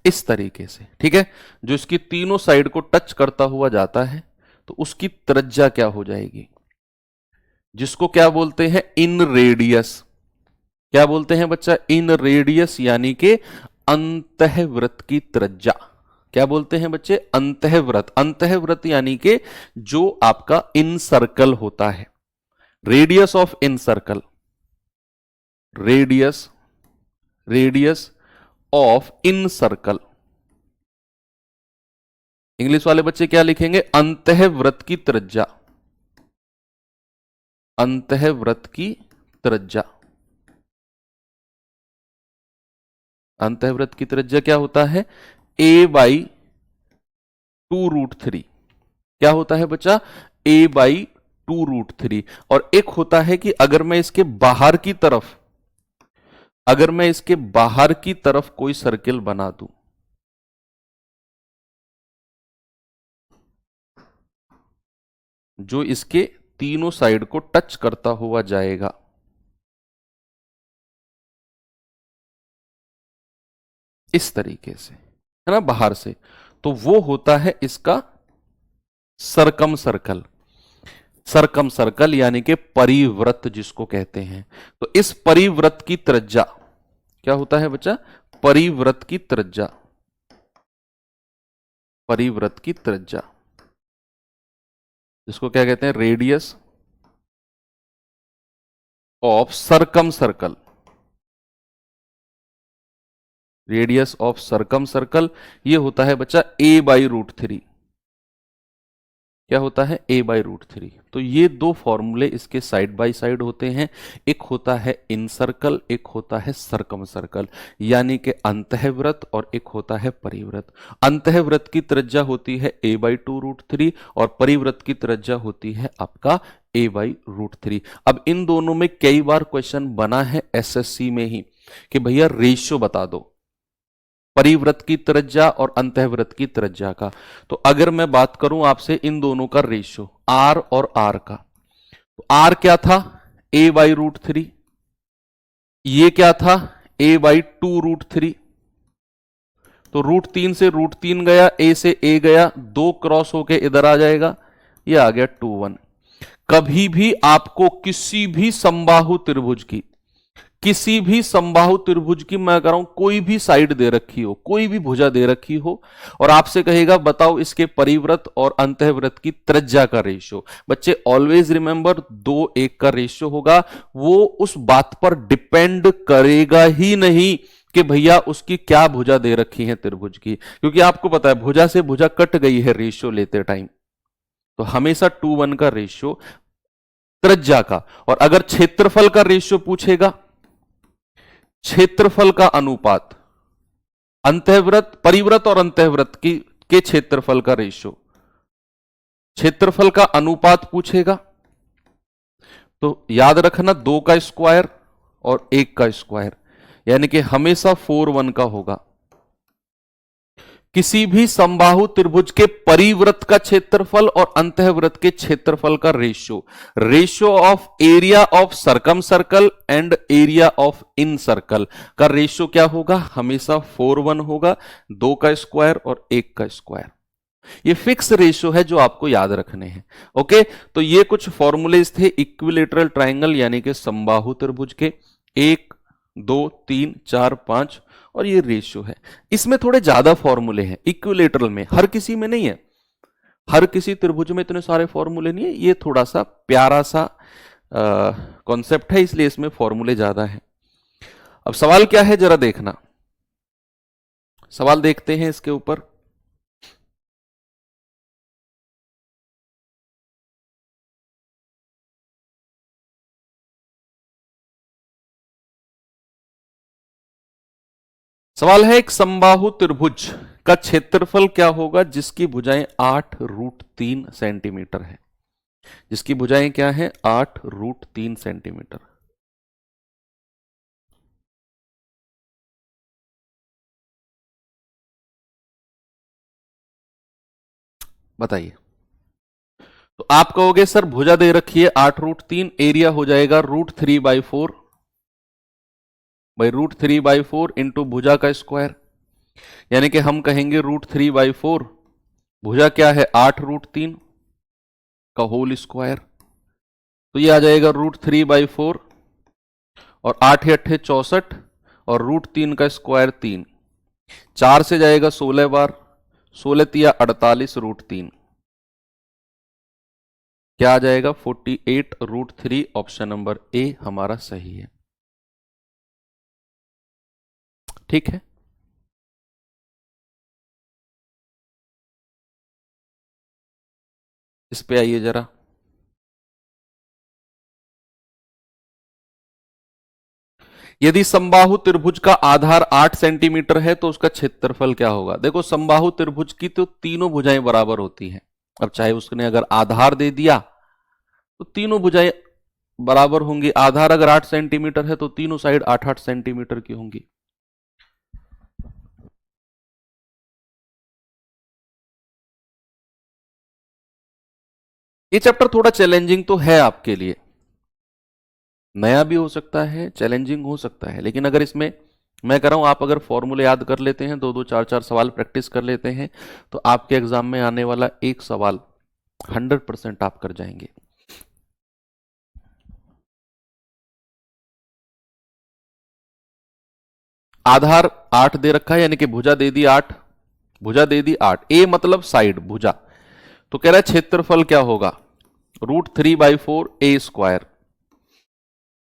इस तरीके से, ठीक है, जो इसकी तीनों साइड को टच करता हुआ जाता है, तो उसकी त्रिज्या क्या हो जाएगी? जिसको क्या बोलते हैं, इन रेडियस। क्या बोलते हैं बच्चा, इन रेडियस, यानी कि अंतःवृत्त की त्रिज्या। क्या बोलते हैं बच्चे, अंतःवृत्त। अंतःवृत्त यानी कि जो आपका इन सर्कल होता है, radius of in circle, radius, radius of in circle. English वाले बच्चे क्या लिखेंगे, अंतःवृत्त की त्रिज्या, अंतःवृत्त की त्रिज्या। अंतःवृत्त की त्रिज्या क्या होता है, a/2√3। क्या होता है बच्चा, a/2√3। और एक होता है कि अगर मैं इसके बाहर की तरफ, अगर मैं इसके बाहर की तरफ कोई सर्किल बना दूं, जो इसके तीनों साइड को टच करता हुआ जाएगा, इस तरीके से, है ना, बाहर से, तो वो होता है इसका सरकम सर्कल। सरकम सर्कल यानी कि परिवृत्त जिसको कहते हैं। तो इस परिवृत्त की त्रिज्या क्या होता है बच्चा, परिवृत्त की त्रिज्या, परिवृत्त की त्रिज्या, जिसको क्या कहते हैं, radius of circumcircle, radius of circumcircle. ये होता है बच्चा a/√3। क्या होता है, a/√3। तो ये दो फॉर्मूले इसके साइड बाय साइड होते हैं। एक होता है इन सर्कल, एक होता है सरकम सर्कल, यानी कि अंतःवृत्त, और एक होता है परिवृत्त। अंतःवृत्त की त्रिज्या होती है a/2√3 और परिवृत्त की त्रिज्या होती है आपका a/√3। अब इन दोनों में कई बार क्वेश्चन बना है एसएससी में ही कि भैया रेशियो बता दो परिवृत्त की त्रिज्या और अंतःवृत्त की त्रिज्या का। तो अगर मैं बात करूं आपसे इन दोनों का रेशियो आर और आर का, तो आर क्या था, a/√3। ये क्या था, a/2√3। तो √3 से √3 गया, a से a गया, 2 क्रॉस होके इधर आ जाएगा, ये आ गया 2 1। कभी भी आपको किसी भी समबाहु त्रिभुज की, किसी भी समबाहु त्रिभुज की मैं कह रहा हूं, कोई भी साइड दे रखी हो, कोई भी भुजा दे रखी हो, और आपसे कहेगा बताओ इसके परिवृत्त और अंतःवृत्त की त्रिज्या का रेशियो। बच्चे ऑलवेज रिमेंबर 2:1 का रेशियो होगा। वो उस बात पर डिपेंड करेगा ही नहीं कि भैया उसकी क्या भुजा दे रखी है त्रिभुज की, क्योंकि आपको पता है भुजा से भुजा कट गई है रेशियो लेते टाइम। तो हमेशा 2:1 का रेशियो त्रिज्या का। और अगर क्षेत्रफल का रेशियो पूछेगा, क्षेत्रफल का अनुपात, अंतःवृत्त, परिवृत्त और अंतःवृत्त की के क्षेत्रफल का रेशियो, क्षेत्रफल का अनुपात पूछेगा, तो याद रखना 2 का स्क्वायर और 1 का स्क्वायर, यानी कि हमेशा 4:1 का होगा। किसी भी समबाहु त्रिभुज के परिवृत्त का क्षेत्रफल और अंतःवृत्त के क्षेत्रफल का ratio, ratio of area of circumcircle and area of incircle का रेशियो क्या होगा, हमेशा 4:1 होगा। 2 का स्क्वायर और 1 का स्क्वायर, ये फिक्स रेशियो है जो आपको याद रखने हैं। ओके, तो ये कुछ फॉर्मूलेज थे इक्विलेटरल ट्राइंगल यानी कि समबाहु त्रिभुज के, 1 2 3 4 5, और ये रेशियो है। इसमें थोड़े ज्यादा फॉर्मूले हैं इक्विलेटरल में, हर किसी में नहीं है, हर किसी त्रिभुज में इतने सारे फॉर्मूले नहीं है। ये थोड़ा सा प्यारा सा कॉन्सेप्ट है, इसलिए इसमें फॉर्मूले ज्यादा है। अब सवाल क्या है जरा देखना, सवाल देखते हैं इसके ऊपर। सवाल है एक समबाहु त्रिभुज का क्षेत्रफल क्या होगा जिसकी भुजाएं 8√3 सेंटीमीटर है, जिसकी भुजाएं क्या है 8√3 सेंटीमीटर। बताइए। तो आप कहोगे सर भुजा दे रखी है 8√3, एरिया हो जाएगा √3/4 √3/4 इंटू भुजा का स्क्वायर, यानी कि हम कहेंगे √3/4, भुजा क्या है 8√3 का होल स्क्वायर। तो ये आ जाएगा √3/4 और 8×8 = 64 और √3 का स्क्वायर 3, 4 से जाएगा 16 बार, 16×3 = 48 √3 क्या आ जाएगा 48 √3। ऑप्शन नंबर ए हमारा सही है। ठीक है, इस पे आइए जरा। यदि समबाहु त्रिभुज का आधार 8 सेंटीमीटर है तो उसका क्षेत्रफल क्या होगा। देखो समबाहु त्रिभुज की तो तीनों भुजाएं बराबर होती हैं। अब चाहे उसने अगर आधार दे दिया तो तीनों भुजाएं बराबर होंगी। आधार अगर 8 सेंटीमीटर है तो तीनों साइड 8-8 सेंटीमीटर की होंगी। ये चैप्टर थोड़ा चैलेंजिंग तो है आपके लिए, नया भी हो सकता है, चैलेंजिंग हो सकता है, लेकिन अगर इसमें मैं कह रहा हूं आप अगर फॉर्मूले याद कर लेते हैं, 2-2 4-4 सवाल प्रैक्टिस कर लेते हैं, तो आपके एग्जाम में आने वाला एक सवाल 100% आप कर जाएंगे। आधार 8 दे रखा है, यानी कि भुजा दे दी 8, भुजा दे दी 8, ए मतलब साइड भुजा, तो कह रहा है क्षेत्रफल क्या होगा √3/4 ए स्क्वायर,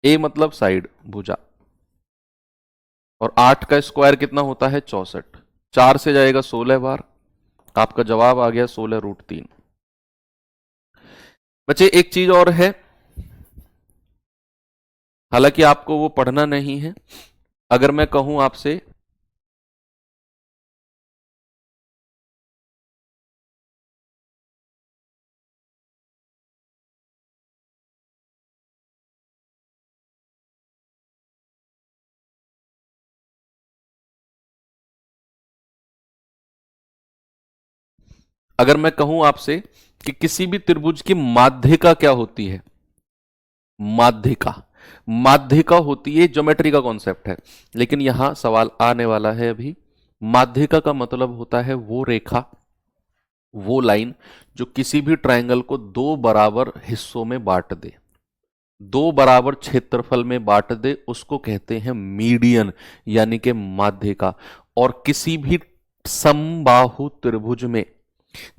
ए मतलब साइड भुजा, और 8 का स्क्वायर कितना होता है 64, 4 से जाएगा 16 बार, आपका जवाब आ गया 16 √3। बच्चे एक चीज और है, हालांकि आपको वो पढ़ना नहीं है, अगर मैं कहूं आपसे अगर मैं कहूं आपसे कि किसी भी त्रिभुज की माध्यिका क्या होती है, माध्यिका, माध्यिका होती है, ज्योमेट्री का कॉन्सेप्ट है, लेकिन यहां सवाल आने वाला है अभी। माध्यिका का मतलब होता है वो रेखा, वो लाइन जो किसी भी ट्रायंगल को दो बराबर हिस्सों में बांट दे, दो बराबर क्षेत्रफल में बांट दे, उसको कहते हैं मीडियन यानी कि माध्यिका। और किसी भी समबाहु त्रिभुज में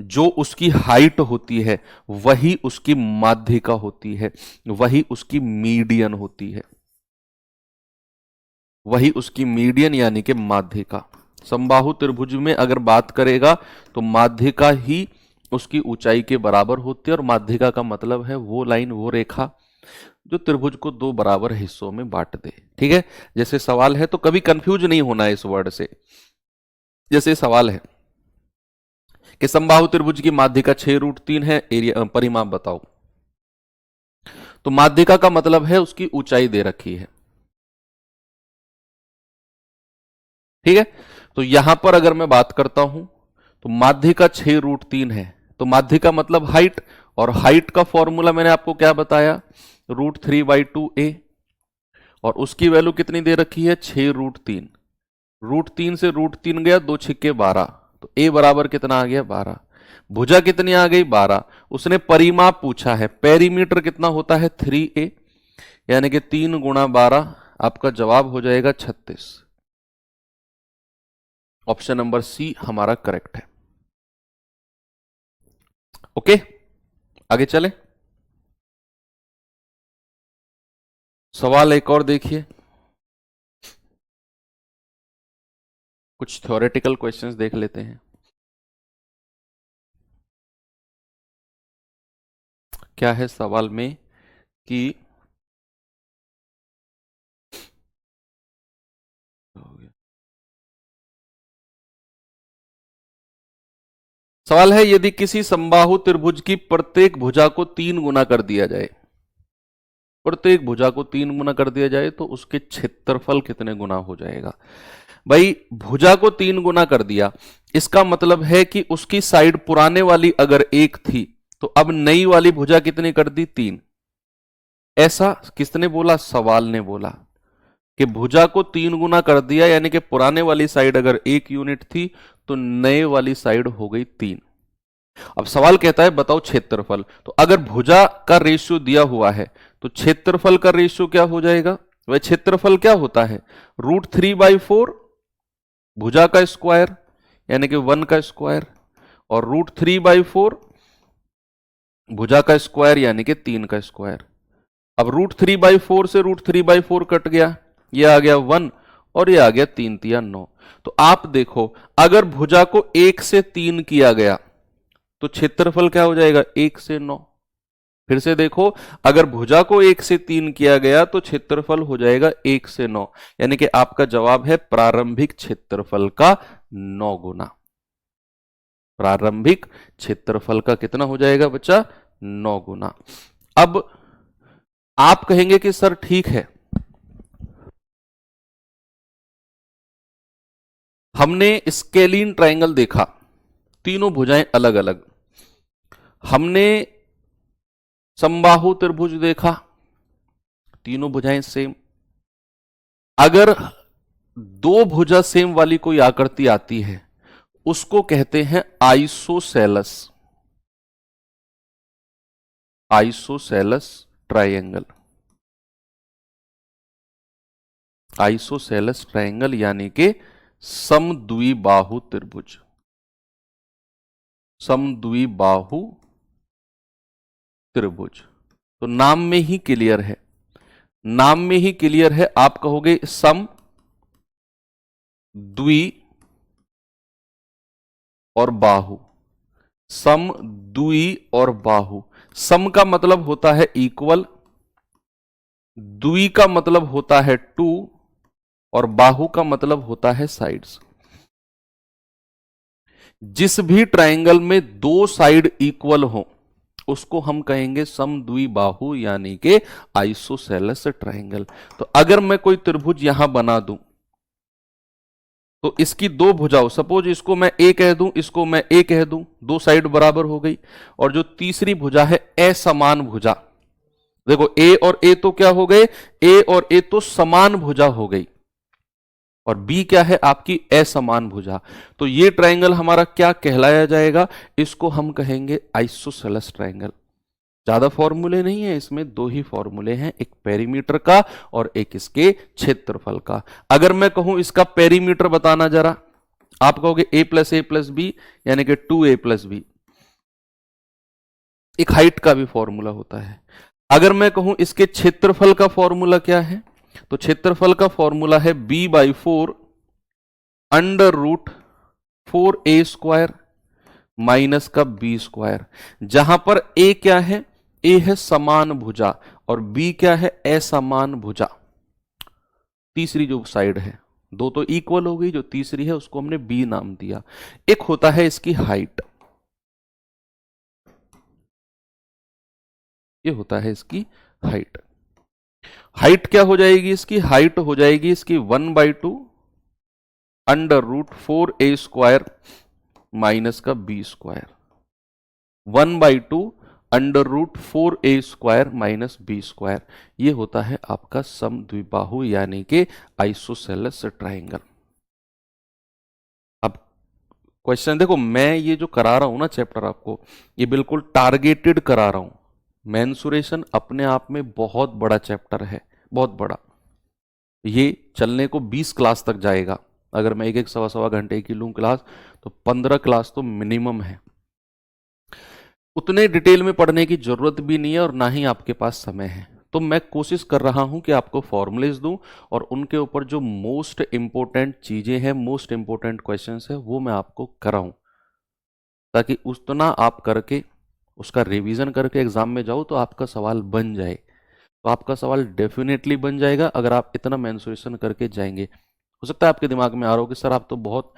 जो उसकी हाइट होती है वही उसकी माध्यिका होती है, वही उसकी मीडियन होती है, वही उसकी मीडियन यानी कि माध्यिका। समबाहु त्रिभुज में अगर बात करेगा तो माध्यिका ही उसकी ऊंचाई के बराबर होती है, और माध्यिका का मतलब है वो लाइन, वो रेखा जो त्रिभुज को दो बराबर हिस्सों में बांट दे। ठीक है, जैसे सवाल है तो कभी कंफ्यूज नहीं होना है इस वर्ड से। जैसे सवाल है कि समबाहु त्रिभुज की माध्यिका 6√3 है, एरिया परिमाप बताओ, तो माध्यिका का मतलब है उसकी ऊंचाई दे रखी है। ठीक है, तो यहां पर अगर मैं बात करता हूं तो माध्यिका 6√3 है, तो माध्यिका मतलब हाइट, और हाइट का फॉर्मूला मैंने आपको क्या बताया √3/2a, और उसकी वैल्यू कितनी दे रखी है 6√3, √3 से √3 गया, 2 छिक्के 12, तो a बराबर कितना आ गया 12, भुजा कितनी आ गई 12, उसने परिमाप पूछा है, पेरीमीटर कितना होता है 3a, यानी कि 3 × 12, आपका जवाब हो जाएगा 36। ऑप्शन नंबर सी हमारा करेक्ट है। ओके, आगे चले, सवाल एक और देखिए, कुछ थ्योरेटिकल क्वेश्चंस देख लेते हैं। क्या है सवाल में कि सवाल है यदि किसी समबाहु त्रिभुज की प्रत्येक भुजा को 3 गुना कर दिया जाए, प्रत्येक भुजा को 3 गुना कर दिया जाए तो उसके क्षेत्रफल कितने गुना हो जाएगा। भाई भुजा को 3 गुना कर दिया, इसका मतलब है कि उसकी साइड पुराने वाली अगर 1 थी तो अब नई वाली भुजा कितनी कर दी 3। ऐसा किसने बोला, सवाल ने बोला कि भुजा को 3 गुना कर दिया, यानी कि पुराने वाली साइड अगर 1 यूनिट थी तो नए वाली साइड हो गई 3। अब सवाल कहता है बताओ क्षेत्रफल, तो अगर भुजा का रेशियो दिया हुआ है तो क्षेत्रफल का रेशियो क्या हो जाएगा? वह क्षेत्रफल क्या होता है? √3/4 भुजा का स्क्वायर यानी कि 1 का स्क्वायर, और √3/4 भुजा का स्क्वायर यानी कि 3 का स्क्वायर। अब √3/4 से √3/4 कट गया, ये आ गया 1 और ये आ गया 3 तिया 9। तो आप देखो अगर भुजा को 1 से 3 किया गया तो क्षेत्रफल क्या हो जाएगा? 1 से 9। फिर से देखो, अगर भुजा को 1 से 3 किया गया तो क्षेत्रफल हो जाएगा 1 से 9, यानी कि आपका जवाब है प्रारंभिक क्षेत्रफल का 9 गुना। प्रारंभिक क्षेत्रफल का कितना हो जाएगा बच्चा? 9 गुना। अब आप कहेंगे कि सर ठीक है, हमने स्केलीन ट्रायंगल देखा, तीनों भुजाएं अलग अलग, हमने समबाहु त्रिभुज देखा, तीनों भुजाएं सेम। अगर दो भुजा सेम वाली कोई आकृति आती है उसको कहते हैं isosceles, isosceles triangle. Isosceles triangle यानी कि समद्विबाहु त्रिभुज, समद्विबाहु त्रिभुज। तो नाम में ही क्लियर है, नाम में ही क्लियर है। आप कहोगे सम, द्वि और बाहु, सम, द्वि और बाहु। सम का मतलब होता है इक्वल, द्वि का मतलब होता है टू, और बाहु का मतलब होता है साइड्स। जिस भी ट्रायंगल में दो साइड इक्वल हो उसको हम कहेंगे समद्विबाहु यानी कि आइसोसेलस ट्रायंगल। तो अगर मैं कोई त्रिभुज यहां बना दूं तो इसकी दो भुजाओं, सपोज इसको मैं ए कह दूं, इसको मैं ए कह दूं, दो साइड बराबर हो गई। और जो तीसरी भुजा है असमान भुजा, देखो ए और ए तो क्या हो गए? ए और ए तो समान भुजा हो गई, और बी क्या है? आपकी असमान भुजा। तो ये ट्रायंगल हमारा क्या कहलाया जाएगा? इसको हम कहेंगे आइसोसेलस ट्रायंगल। ज्यादा फॉर्मूले नहीं है इसमें, दो ही फॉर्मूले हैं, एक पेरीमीटर का और एक इसके क्षेत्रफल का। अगर मैं कहूं इसका पेरीमीटर बताना जरा, आप कहोगे a+a+b यानी कि 2a+b। एक हाइट का भी फॉर्मूला होता है। अगर मैं कहूं इसके क्षेत्रफल का फॉर्मूला क्या है, तो क्षेत्रफल का फॉर्मूला है b/4 √4a² माइनस का b²। जहां पर a क्या है? a है समान भुजा और b क्या है? असमान भुजा। तीसरी जो साइड है, दो तो इक्वल हो गई, जो तीसरी है उसको हमने b नाम दिया। एक होता है इसकी हाइट, ये होता है इसकी हाइट। हाइट क्या हो जाएगी इसकी? हाइट हो जाएगी इसकी 1/2 √4a² माइनस का b²। 1/2 √4a² minus b²। ये होता है आपका समद्विबाहु यानी कि आइसोसेलस ट्रायंगल। अब क्वेश्चन देखो, मैं ये जो करा रहा हूं ना चैप्टर आपको, ये बिल्कुल टारगेटेड करा रहा हूं। मेंसुरेशन अपने आप में बहुत बड़ा चैप्टर है, बहुत बड़ा। ये चलने को 20 क्लास तक जाएगा। अगर मैं एक सवा सवा घंटे की लूं क्लास तो 15 क्लास तो मिनिमम है। उतने डिटेल में पढ़ने की जरूरत भी नहीं है और ना ही आपके पास समय है। तो मैं कोशिश कर रहा हूं कि आपको फॉर्मूलेज दूं और उनके ऊपर जो मोस्ट इंपोर्टेंट चीजें हैं, मोस्ट इंपोर्टेंट क्वेश्चंस है, वो मैं आपको कराऊं, ताकि उतना आप करके उसका रिवीजन करके एग्जाम में जाओ तो आपका सवाल बन जाए। तो आपका सवाल डेफिनेटली बन जाएगा अगर आप इतना मेंसुरेशन करके जाएंगे। हो सकता है आपके दिमाग में आ रहा हो कि सर आप तो बहुत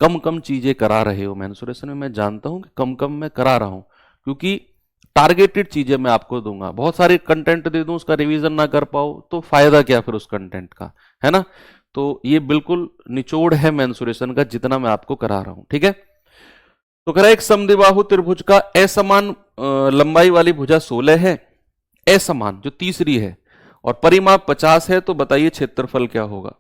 कम कम चीजें करा रहे हो मेंसुरेशन में। मैं जानता हूं कि कम कम मैं करा रहा हूं, क्योंकि टारगेटेड चीजें मैं आपको दूंगा। बहुत सारे कंटेंट दे दूं, उसका रिवीजन ना कर पाओ तो फायदा क्या फिर उस कंटेंट का, है ना? तो ये बिल्कुल निचोड़ है मेंसुरेशन का जितना मैं आपको करा रहा हूं, ठीक है? तो कह रहा है एक समद्विबाहु त्रिभुज का असमान लंबाई वाली भुजा 16 है, असमान जो तीसरी है, और परिमाप 50 है, तो बताइए क्षेत्रफल क्या होगा?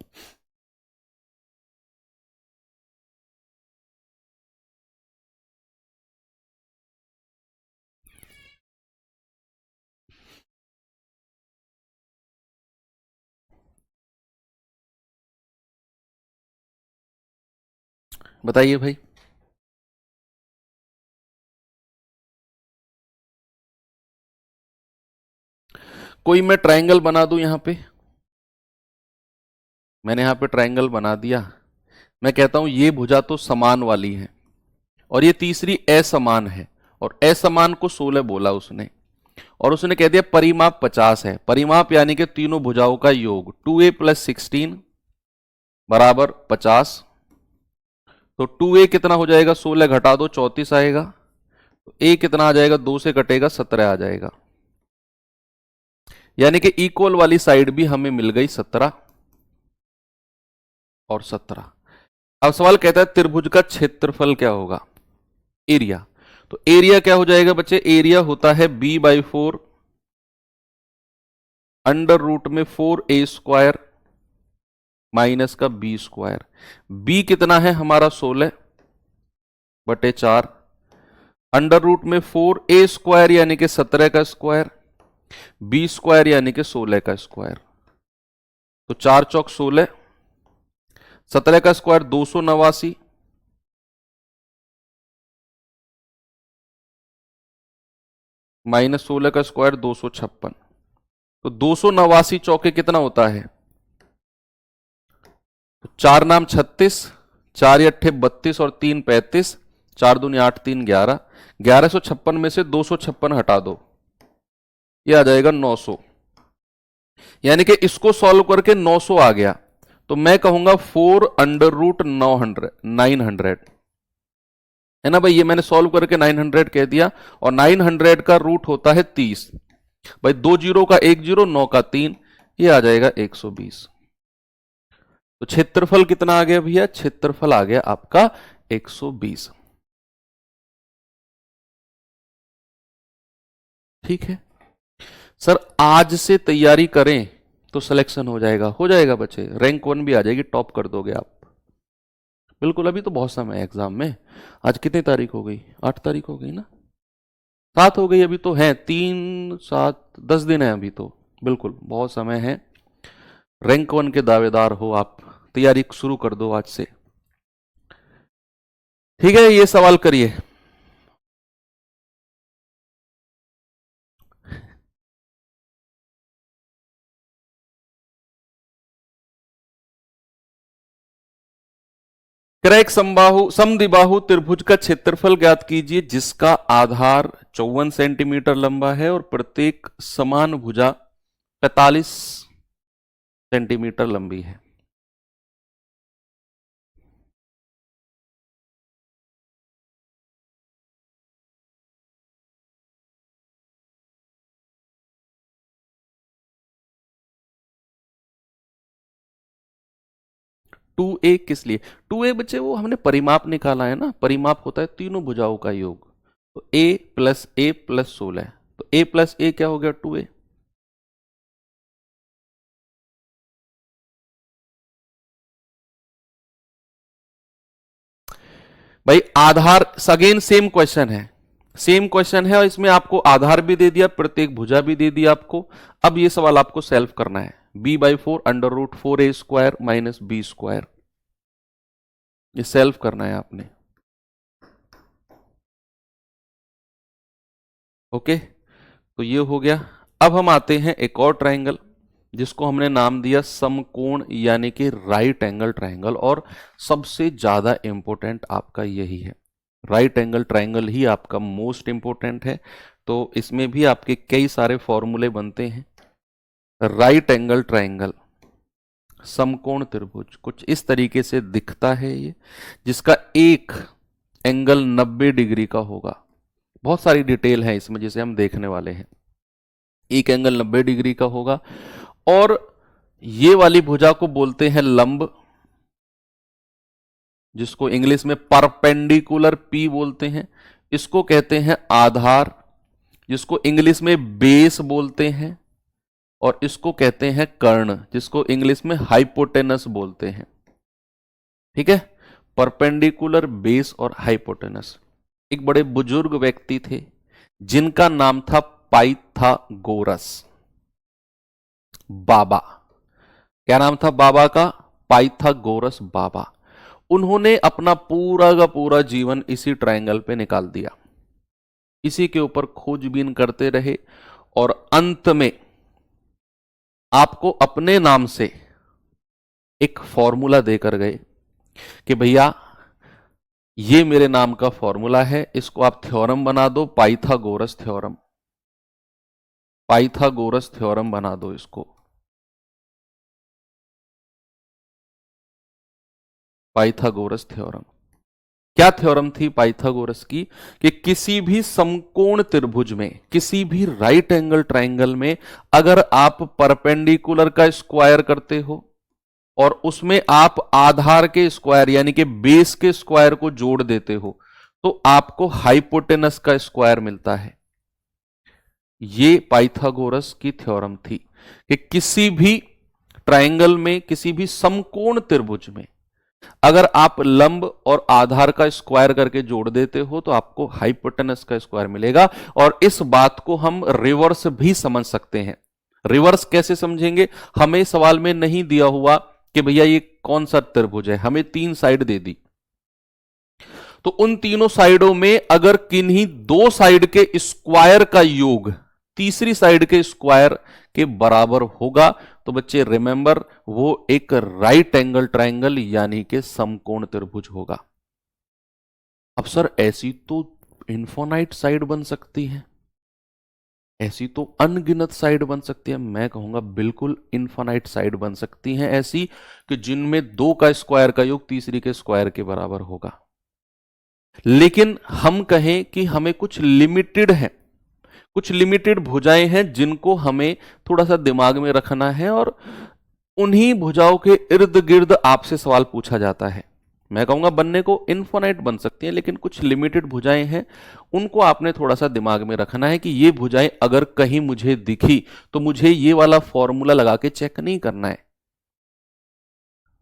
बताइए भाई। कोई मैं ट्रायंगल बना दूं यहां पे, मैंने यहां पे ट्रायंगल बना दिया, मैं कहता हूं ये भुजा तो समान वाली है और ये तीसरी असमान है, और असमान को 16 बोला उसने, और उसने कह दिया परिमाप 50 है। परिमाप यानी कि तीनों भुजाओं का योग, 2a प्लस 16 बराबर 50। तो 2a कितना हो जाएगा, 16 घटा दो 34 आएगा। तो a कितना आ जाएगा, 2 से कटेगा 17 आ जाएगा। यानी कि इक्वल वाली साइड भी हमें मिल गई 17 और 17। अब सवाल कहता है त्रिभुज का क्षेत्रफल क्या होगा, एरिया। तो एरिया क्या हो जाएगा बच्चे, एरिया होता है b/4 अंडर रूट में 4a² माइनस का b²। b कितना है हमारा 16/4 अंडर रूट में 4a² यानी कि 17 का स्क्वायर, b² यानी कि 16 का स्क्वायर। तो 4 चौक 16, 17 का स्क्वायर 289 माइनस 16 का स्क्वायर 256। तो 289 चौके कितना होता है, तो 4 नाम 36, 4 अट्ठे 32 और 3 35, 4 दूनी 8 3 11, 1156 में से 256 हटा दो, ये आ जाएगा 900। यानी कि इसको सॉल्व करके 900 आ गया, तो मैं कहूंगा 4 अंडर रूट 900 है ना भाई। ये मैंने सॉल्व करके 900 कह दिया, और 900 का रूट होता है 30 भाई, 2 जीरो का 1 जीरो, 9 का 3, ये आ जाएगा 120। तो क्षेत्रफल कितना आ गया भैया, क्षेत्रफल आ गया आपका 120। ठीक है सर, आज से तैयारी करें तो सिलेक्शन हो जाएगा बच्चे, रैंक 1 भी आ जाएगी, टॉप कर दोगे आप बिल्कुल। अभी तो बहुत समय है एग्जाम में। आज कितनी तारीख हो गई, 8 तारीख हो गई ना, 7 हो गई, अभी तो है 3 7 10 दिन है अभी तो, बिल्कुल बहुत समय है। रैंक 1 के दावेदार हो आप, तैयारी शुरू कर दो आज से। ठीक है, ये सवाल करिए। क्रैक समबाहु समद्विबाहु त्रिभुज का क्षेत्रफल ज्ञात कीजिए जिसका आधार 54 सेंटीमीटर लंबा है और प्रत्येक समान भुजा 45 सेंटीमीटर लंबी है। टू ए किस लिए, 2a बच्चे वो हमने परिमाप निकाला है ना, परिमाप होता है तीनों भुजाओं का योग। तो a प्लस 16, तो a प्लस ए क्या हो गया 2a। भाई आधार, अगेन सेम क्वेश्चन है, सेम क्वेश्चन है, और इसमें आपको आधार भी दे दिया, प्रत्येक भुजा भी दे दिया आपको। अब ये सवाल आपको सेल्फ करना है, b/4 under root 4a² minus b², ये सेल्फ करना है आपने। ओके, तो ये हो गया। अब हम आते हैं एक और ट्रायंगल जिसको हमने नाम दिया समकोण यानी कि राइट एंगल ट्रायंगल, और सबसे ज्यादा इंपॉर्टेंट आपका यही है, राइट एंगल ट्रायंगल ही आपका मोस्ट इंपॉर्टेंट है। तो इसमें भी आपके कई सारे फॉर्मूले बनते हैं। राइट एंगल ट्रायंगल समकोण त्रिभुज कुछ इस तरीके से दिखता है ये, जिसका एक एंगल 90 डिग्री का होगा। बहुत सारी डिटेल है इसमें जिसे हम देखने वाले हैं। एक एंगल 90 डिग्री का होगा, और ये वाली भुजा को बोलते हैं लंब, जिसको इंग्लिश में परपेंडिकुलर पी बोलते हैं। इसको कहते हैं आधार, जिसको इंग्लिश में बेस बोलते हैं। और इसको कहते हैं कर्ण, जिसको इंग्लिश में हाइपोटेनस बोलते हैं। ठीक है, परपेंडिकुलर, बेस और हाइपोटेनस। एक बड़े बुजुर्ग व्यक्ति थे जिनका नाम था पाइथागोरस, बाबा। क्या नाम था बाबा का, पाइथागोरस बाबा। उन्होंने अपना पूरा का पूरा जीवन इसी ट्रायंगल पे निकाल दिया, इसी के ऊपर खोजबीन करते रहे और अंत में आपको अपने नाम से एक फॉर्मूला देकर गए कि भैया ये मेरे नाम का फॉर्मूला है, इसको आप थ्योरम बना दो, पाइथागोरस थ्योरम, पाइथागोरस थ्योरम बना दो इसको, पाइथागोरस थ्योरम। क्या थ्योरम थी पाइथागोरस की? कि किसी भी समकोण त्रिभुज में, किसी भी राइट एंगल ट्रायंगल में अगर आप परपेंडिकुलर का स्क्वायर करते हो और उसमें आप आधार के स्क्वायर यानी कि बेस के स्क्वायर को जोड़ देते हो तो आपको हाइपोटेनस का स्क्वायर मिलता है। ये पाइथागोरस की थ्योरम थी कि किसी भी ट्रायंगल में, किसी भी समकोण त्रिभुज में अगर आप लंब और आधार का स्क्वायर करके जोड़ देते हो तो आपको हाइपोटेनस का स्क्वायर मिलेगा। और इस बात को हम रिवर्स भी समझ सकते हैं। रिवर्स कैसे समझेंगे? हमें सवाल में नहीं दिया हुआ कि भैया ये कौन सा त्रिभुज है, हमें 3 साइड दे दी, तो उन तीनों साइडों में अगर किन्हीं 2 साइड के स्क्वायर का योग तीसरी साइड के स्क्वायर के बराबर होगा तो बच्चे रिमेंबर वो एक राइट एंगल ट्रायंगल यानी कि समकोण त्रिभुज होगा। अब सर ऐसी तो इनफिनिट साइड बन सकती है, ऐसी तो अनगिनत साइड बन सकती है। मैं कहूंगा बिल्कुल इनफिनिट साइड बन सकती हैं ऐसी कि जिनमें 2 का स्क्वायर का योग तीसरी के स्क्वायर के बराबर होगा। लेकिन हम कहें कि हमें कुछ लिमिटेड है, कुछ लिमिटेड भुजाएं हैं जिनको हमें थोड़ा सा दिमाग में रखना है और उन्हीं भुजाओं के इर्द गिर्द आपसे सवाल पूछा जाता है। मैं कहूंगा बनने को इनफिनिट बन सकती हैं लेकिन कुछ लिमिटेड भुजाएं हैं, उनको आपने थोड़ा सा दिमाग में रखना है कि ये भुजाएं अगर कहीं मुझे दिखी तो मुझे ये वाला फॉर्मूला लगा के चेक नहीं करना है,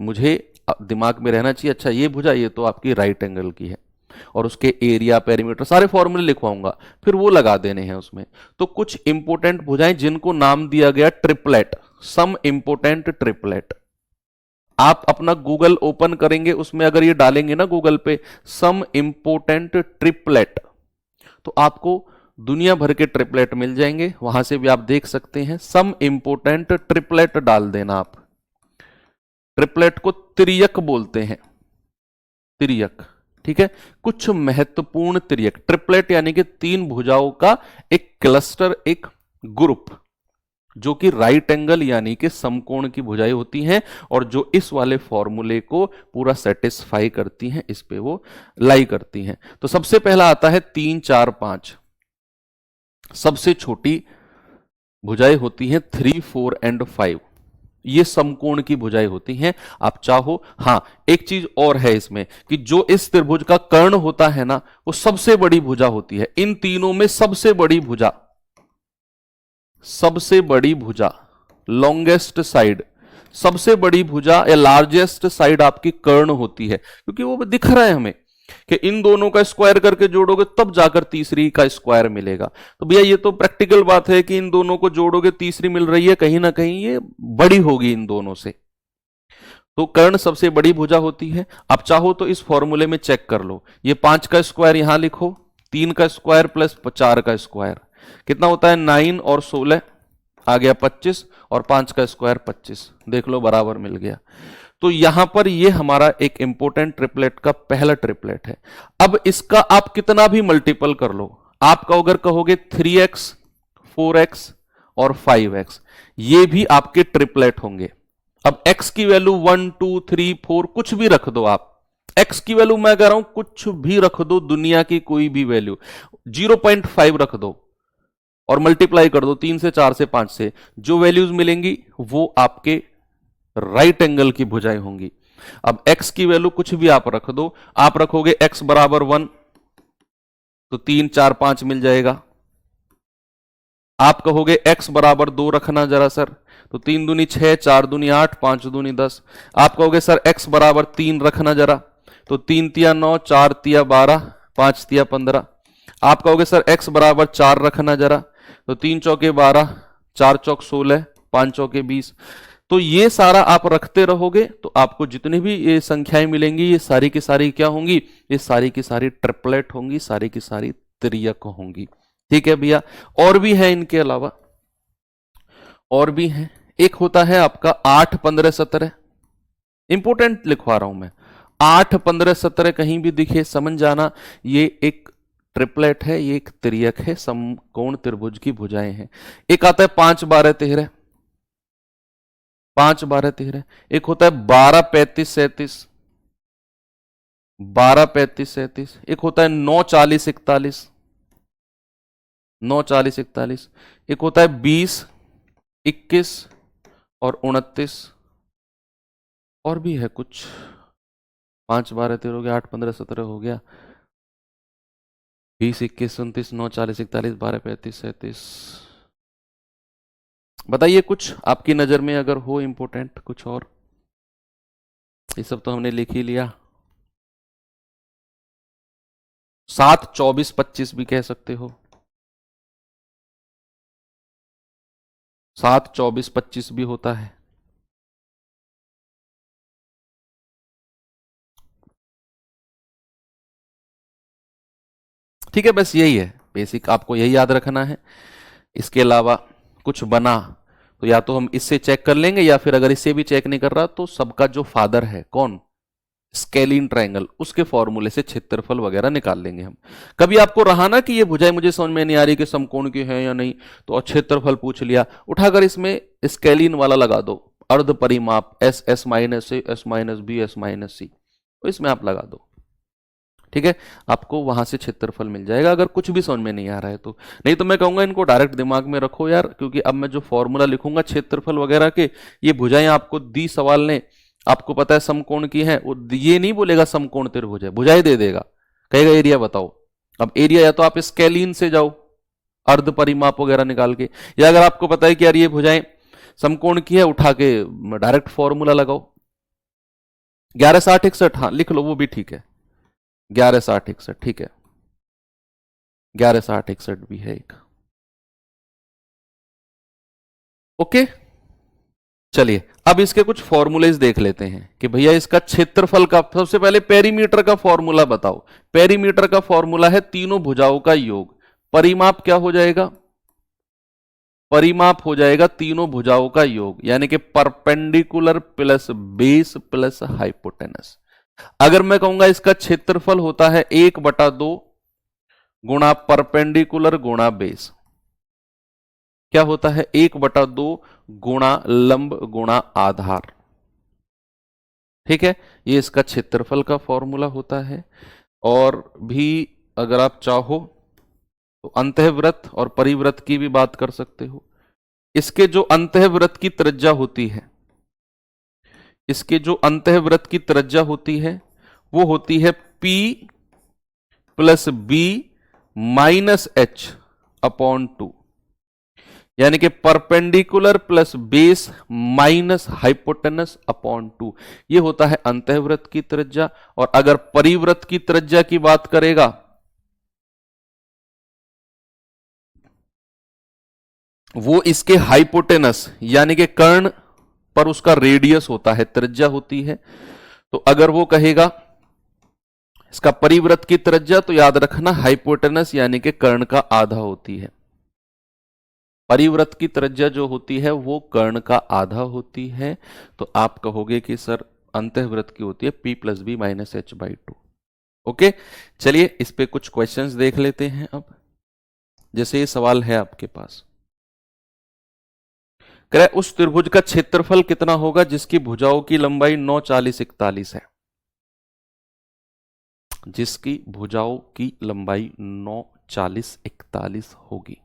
मुझे दिमाग में रहना चाहिए अच्छा ये भुजा ये तो आपकी राइट एंगल की है और उसके एरिया पेरीमीटर सारे फॉर्मूले लिखवाऊंगा फिर वो लगा देने हैं उसमें। तो कुछ इंपोर्टेंट भुजाएं जिनको नाम दिया गया ट्रिपलेट, सम इंपोर्टेंट ट्रिपलेट। आप अपना गूगल ओपन करेंगे उसमें अगर ये डालेंगे ना गूगल पे सम इंपोर्टेंट ट्रिपलेट तो आपको दुनिया भर के ट्रिपलेट मिल जाएंगे, वहां से भी आप देख सकते हैं। सम इंपोर्टेंट ट्रिपलेट डाल देना आप। ट्रिपलेट को तिर्यक बोलते हैं, तिर्यक, ठीक है। कुछ महत्वपूर्ण तिर्यक, ट्रिपलेट यानी कि 3 भुजाओं का एक क्लस्टर, एक ग्रुप जो कि राइट एंगल यानी कि समकोण की भुजाएं होती हैं और जो इस वाले फॉर्मूले को पूरा सेटिस्फाई करती हैं, इस पे वो लाई करती हैं। तो सबसे पहला आता है 3 4 5। सबसे छोटी भुजाएं होती हैं 3 4 एंड 5। ये समकोण की भुजाएं होती हैं। आप चाहो, हां एक चीज और है इसमें कि जो इस त्रिभुज का कर्ण होता है ना वो सबसे बड़ी भुजा होती है। इन तीनों में सबसे बड़ी भुजा, सबसे बड़ी भुजा, लॉन्गेस्ट साइड, सबसे बड़ी भुजा या लार्जेस्ट साइड आपकी कर्ण होती है, क्योंकि वो दिख रहा है हमें कि इन दोनों का स्क्वायर करके जोड़ोगे तब जाकर तीसरी का स्क्वायर मिलेगा। तो भैया ये तो प्रैक्टिकल बात है कि इन दोनों को जोड़ोगे तीसरी मिल रही है, कहीं ना कहीं ये बड़ी होगी इन दोनों से। तो कर्ण सबसे बड़ी भुजा होती है। आप चाहो तो इस फॉर्मूले में चेक कर लो, ये 5 का स्क्वायर यहां लिखो, 3 का स्क्वायर प्लस 4 का स्क्वायर कितना होता है 9 और 16 आ गया 25 और 5 का स्क्वायर 25, देख लो बराबर मिल गया। तो यहां पर ये हमारा एक इंपोर्टेंट ट्रिपलेट का पहला ट्रिपलेट है। अब इसका आप कितना भी मल्टीपल कर लो, आपका अगर कहोगे 3x 4x और 5x ये भी आपके ट्रिपलेट होंगे। अब x की वैल्यू 1 2 3 4 कुछ भी रख दो आप, x की वैल्यू मैं कह रहा हूं कुछ भी रख दो, दुनिया की कोई भी वैल्यू 0.5 रख दो और मल्टीप्लाई कर दो 3 से 4 से 5 से, जो वैल्यूज मिलेंगी वो आपके राइट एंगल की भुजाएं होंगी। अब x की वैल्यू कुछ भी आप रख दो, आप रखोगे x बराबर 1 तो 3 4 5 मिल जाएगा। आप कहोगे x बराबर 2 रखना जरा सर, तो 3 दूनी 6 4 दूनी 8 5 दूनी 10। आप कहोगे सर x बराबर 3 रखना जरा, तो 3 तिया 9 4 तिया 12 5 तिया 15। आप कहोगे सर x बराबर 4 रखना जरा, तो 3 चौके 12 4 चौक 16 5 चौके 20। तो ये सारा आप रखते रहोगे तो आपको जितनी भी ये संख्याएं मिलेंगी ये सारी की सारी क्या होंगी, ये सारी की सारी ट्रिपलेट होंगी, सारी की सारी त्रियक होंगी। ठीक है भैया, और भी है इनके अलावा, और भी है। एक होता है आपका 8 15 17, इंपोर्टेंट लिखवा रहा हूं मैं, 8 15 17 कहीं भी दिखे समझ जाना, ये एक ट्रिपलेट है, ये एक त्रियक है, समकोण त्रिभुज की भुजाएं हैं। एक आता है 5 12 13, 5 12 13। एक होता है 12 35 37, 12 35 37। एक होता है 9 40 41, 9 40 41। एक होता है 20 21 और 29। और भी है कुछ, 5 12 13 हो गया, 8 15 17 हो गया, 20 21 29 9 40 41 12 35 37। बताइए कुछ आपकी नजर में अगर हो इंपोर्टेंट कुछ और। ये सब तो हमने लिख ही लिया। 7 24 25 भी कह सकते हो, 7 24 25 भी होता है। ठीक है, बस यही है बेसिक, आपको यही याद रखना है। इसके अलावा कुछ बना तो या तो हम इससे चेक कर लेंगे, या फिर अगर इससे भी चेक नहीं कर रहा तो सबका जो फादर है कौन, स्केलिन ट्रायंगल, उसके फॉर्मूले से क्षेत्रफल वगैरह निकाल लेंगे हम। कभी आपको रहा ना कि ये भुजाएं मुझे समझ में नहीं आ रही कि समकोण की है या नहीं, तो क्षेत्रफल पूछ लिया, उठाकर इसमें स्केलिन वाला लगा दो, अर्ध परिमाप S S minus A S minus B S minus C, तो इसमें आप लगा दो। ठीक है, आपको वहां से क्षेत्रफल मिल जाएगा अगर कुछ भी समझ में नहीं आ रहा है तो। नहीं तो मैं कहूंगा इनको डायरेक्ट दिमाग में रखो यार, क्योंकि अब मैं जो फॉर्मूला लिखूंगा क्षेत्रफल वगैरह के, ये भुजाएं आपको दी सवाल ने, आपको पता है समकोण की है, वो ये नहीं बोलेगा समकोण त्रिभुज है, भुजाएं दे देगा, कहेगा एरिया बताओ। अब एरिया या तो आप स्केलिन से जाओ अर्ध परिमाप वगैरह निकाल के, या अगर आपको पता है कि यार ये भुजाएं समकोण की है, उठा के डायरेक्ट फॉर्मूला लगाओ। 11 60 61, हाँ लिख लो, वो भी ठीक है, 11 60 61 ठीक है, 11 60 61 भी है एक। ओके, चलिए अब इसके कुछ फॉर्मूलेज देख लेते हैं कि भैया इसका क्षेत्रफल का, सबसे पहले पेरीमीटर का फॉर्मूला बताओ। पेरीमीटर का फॉर्मूला है तीनों भुजाओं का योग। परिमाप क्या हो जाएगा, परिमाप हो जाएगा तीनों भुजाओं का योग, यानी कि perpendicular plus base plus hypotenuse. अगर मैं कहूंगा इसका क्षेत्रफल होता है 1/2 गुणा परपेंडिकुलर गुणा बेस, क्या होता है 1/2 गुणा लंब गुणा आधार। ठीक है, ये इसका क्षेत्रफल का फॉर्मूला होता है। और भी अगर आप चाहो तो अंतःवृत्त और परिवृत्त की भी बात कर सकते हो। इसके जो अंतःवृत्त की त्रिज्या होती है, इसके जो अंतःवृत्त की त्रिज्या होती है वो होती है P plus B minus H upon 2, यानी कि perpendicular plus base minus hypotenuse upon 2, ये होता है अंतःवृत्त की त्रिज्या। और अगर परिवृत्त की त्रिज्या की बात करेगा, वो इसके हाइपोटेनस यानी कि कर्ण पर उसका रेडियस होता है, त्रिज्या होती है। तो अगर वो कहेगा इसका परिवृत्त की त्रिज्या, तो याद रखना हाइपोटेनस यानी कि कर्ण का आधा होती है। परिवृत्त की त्रिज्या जो होती है वो कर्ण का आधा होती है। तो आप कहोगे कि सर अंतःवृत्त की होती है P plus B minus H by 2। Okay, चलिए इस पे कुछ क्वेश्चंस देख लेते हैं। अब जैसे ये सवाल है आपके पास, कह रहा है उस त्रिभुज का क्षेत्रफल कितना होगा जिसकी भुजाओं की लंबाई 9 40 41 है, जिसकी भुजाओं की लंबाई 9 40 41 होगी।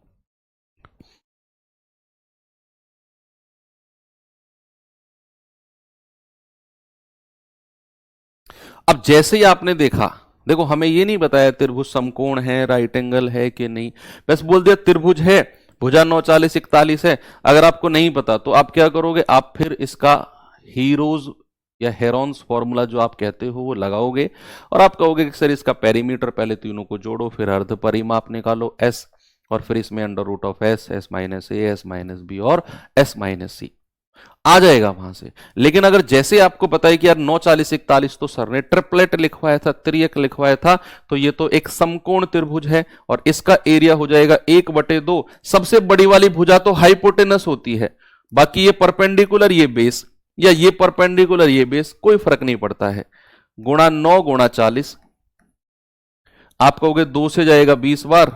अब जैसे ही आपने देखा, देखो हमें ये नहीं बताया त्रिभुज समकोण है, राइट एंगल है कि नहीं, बस बोल दिया त्रिभुज है, भुजा 9 40 41 है। अगर आपको नहीं पता तो आप क्या करोगे, आप फिर इसका हीरोज या हेरोन्स फॉर्मूला जो आप कहते हो वो लगाओगे, और आप कहोगे कि सर इसका पेरीमीटर पहले तीनों को जोड़ो, फिर अर्ध परिमाप निकालो एस, और फिर इसमें under root of S, S minus A, S minus B और एस माइनस सी। आ जाएगा वहां से। लेकिन अगर जैसे आपको पता है कि यार 9 40 41 तो सर ने ट्रिपलेट लिखवाया था, त्रियक लिखवाया था, तो ये तो एक समकोण त्रिभुज है और इसका एरिया हो जाएगा 1/2। सबसे बड़ी वाली भुजा तो हाइपोटेनस होती है, बाकी ये परपेंडिकुलर ये बेस या ये परपेंडिकुलर ये बेस कोई फर्क नहीं पड़ता है। गुणा 9 गुणा 40, आप कहोगे 2 से जाएगा 20 बार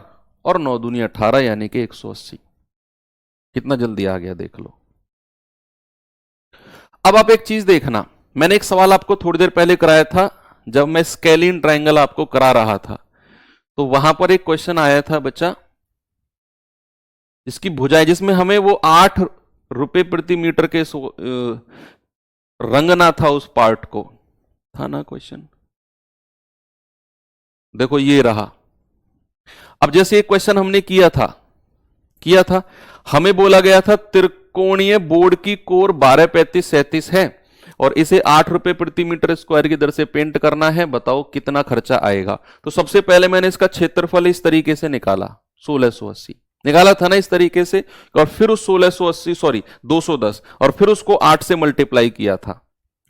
और 9 दूनी 18 यानी कि 180। कितना जल्दी आ गया देख लो। अब आप एक चीज देखना, मैंने एक सवाल आपको थोड़ी देर पहले कराया था जब मैं स्केलिन ट्रायंगल आपको करा रहा था, तो वहां पर एक क्वेश्चन आया था बच्चा जिसकी भुजाएं, जिसमें हमें वो 8 रुपए प्रति मीटर के रंगना था उस पार्ट को, था ना क्वेश्चन? देखो ये रहा। अब जैसे एक क्वेश्चन हमने किया था, हमें बोला गया था त्रिकोणीय बोर्ड की कोर 12 35 37 है और इसे 8 रुपए प्रति मीटर स्क्वायर की दर से पेंट करना है, बताओ कितना खर्चा आएगा। तो सबसे पहले मैंने इसका क्षेत्रफल इस तरीके से निकाला, 1680 निकाला था ना इस तरीके से, और फिर उस 210 और फिर उसको 8 से मल्टीप्लाई किया था।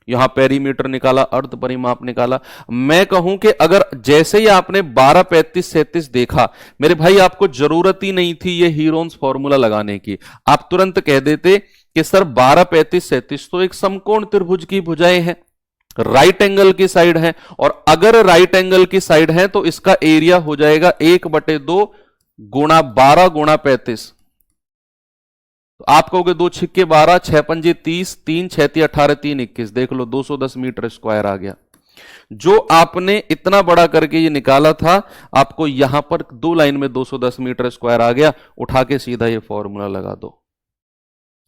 यहां पेरीमीटर निकाला, अर्ध परिमाप निकाला। मैं कहूं कि अगर जैसे ही आपने 12 35 37 देखा, मेरे भाई आपको जरूरत ही नहीं थी ये हीरोन्स फॉर्मूला लगाने की, आप तुरंत कह देते कि सर 12 35 37 तो एक समकोण त्रिभुज की भुजाएं हैं, राइट एंगल की साइड है, और अगर राइट एंगल की साइड है तो इसका एरिया हो जाएगा 1/2 गुणा 12 गुणा 35। तो आप कहोगे 2 छिक्के 12, 6 पंजे 30, 3 6 18, 3 21, देख लो 210 मीटर स्क्वायर आ गया। जो आपने इतना बड़ा करके ये निकाला था, आपको यहां पर 2 लाइन में 210 मीटर स्क्वायर आ गया, उठा के सीधा ये फॉर्मूला लगा दो।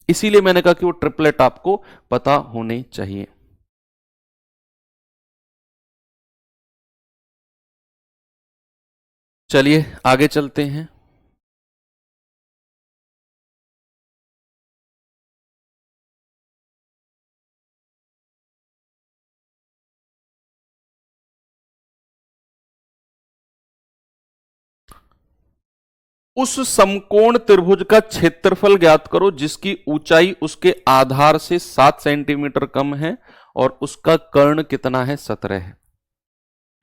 इसीलिए मैंने कहा कि वो ट्रिपलेट आपको पता होने चाहिए। चलिए आगे चलते हैं। उस समकोण त्रिभुज का क्षेत्रफल ज्ञात करो जिसकी ऊंचाई उसके आधार से 7 सेंटीमीटर कम है और उसका कर्ण कितना है, 17 है।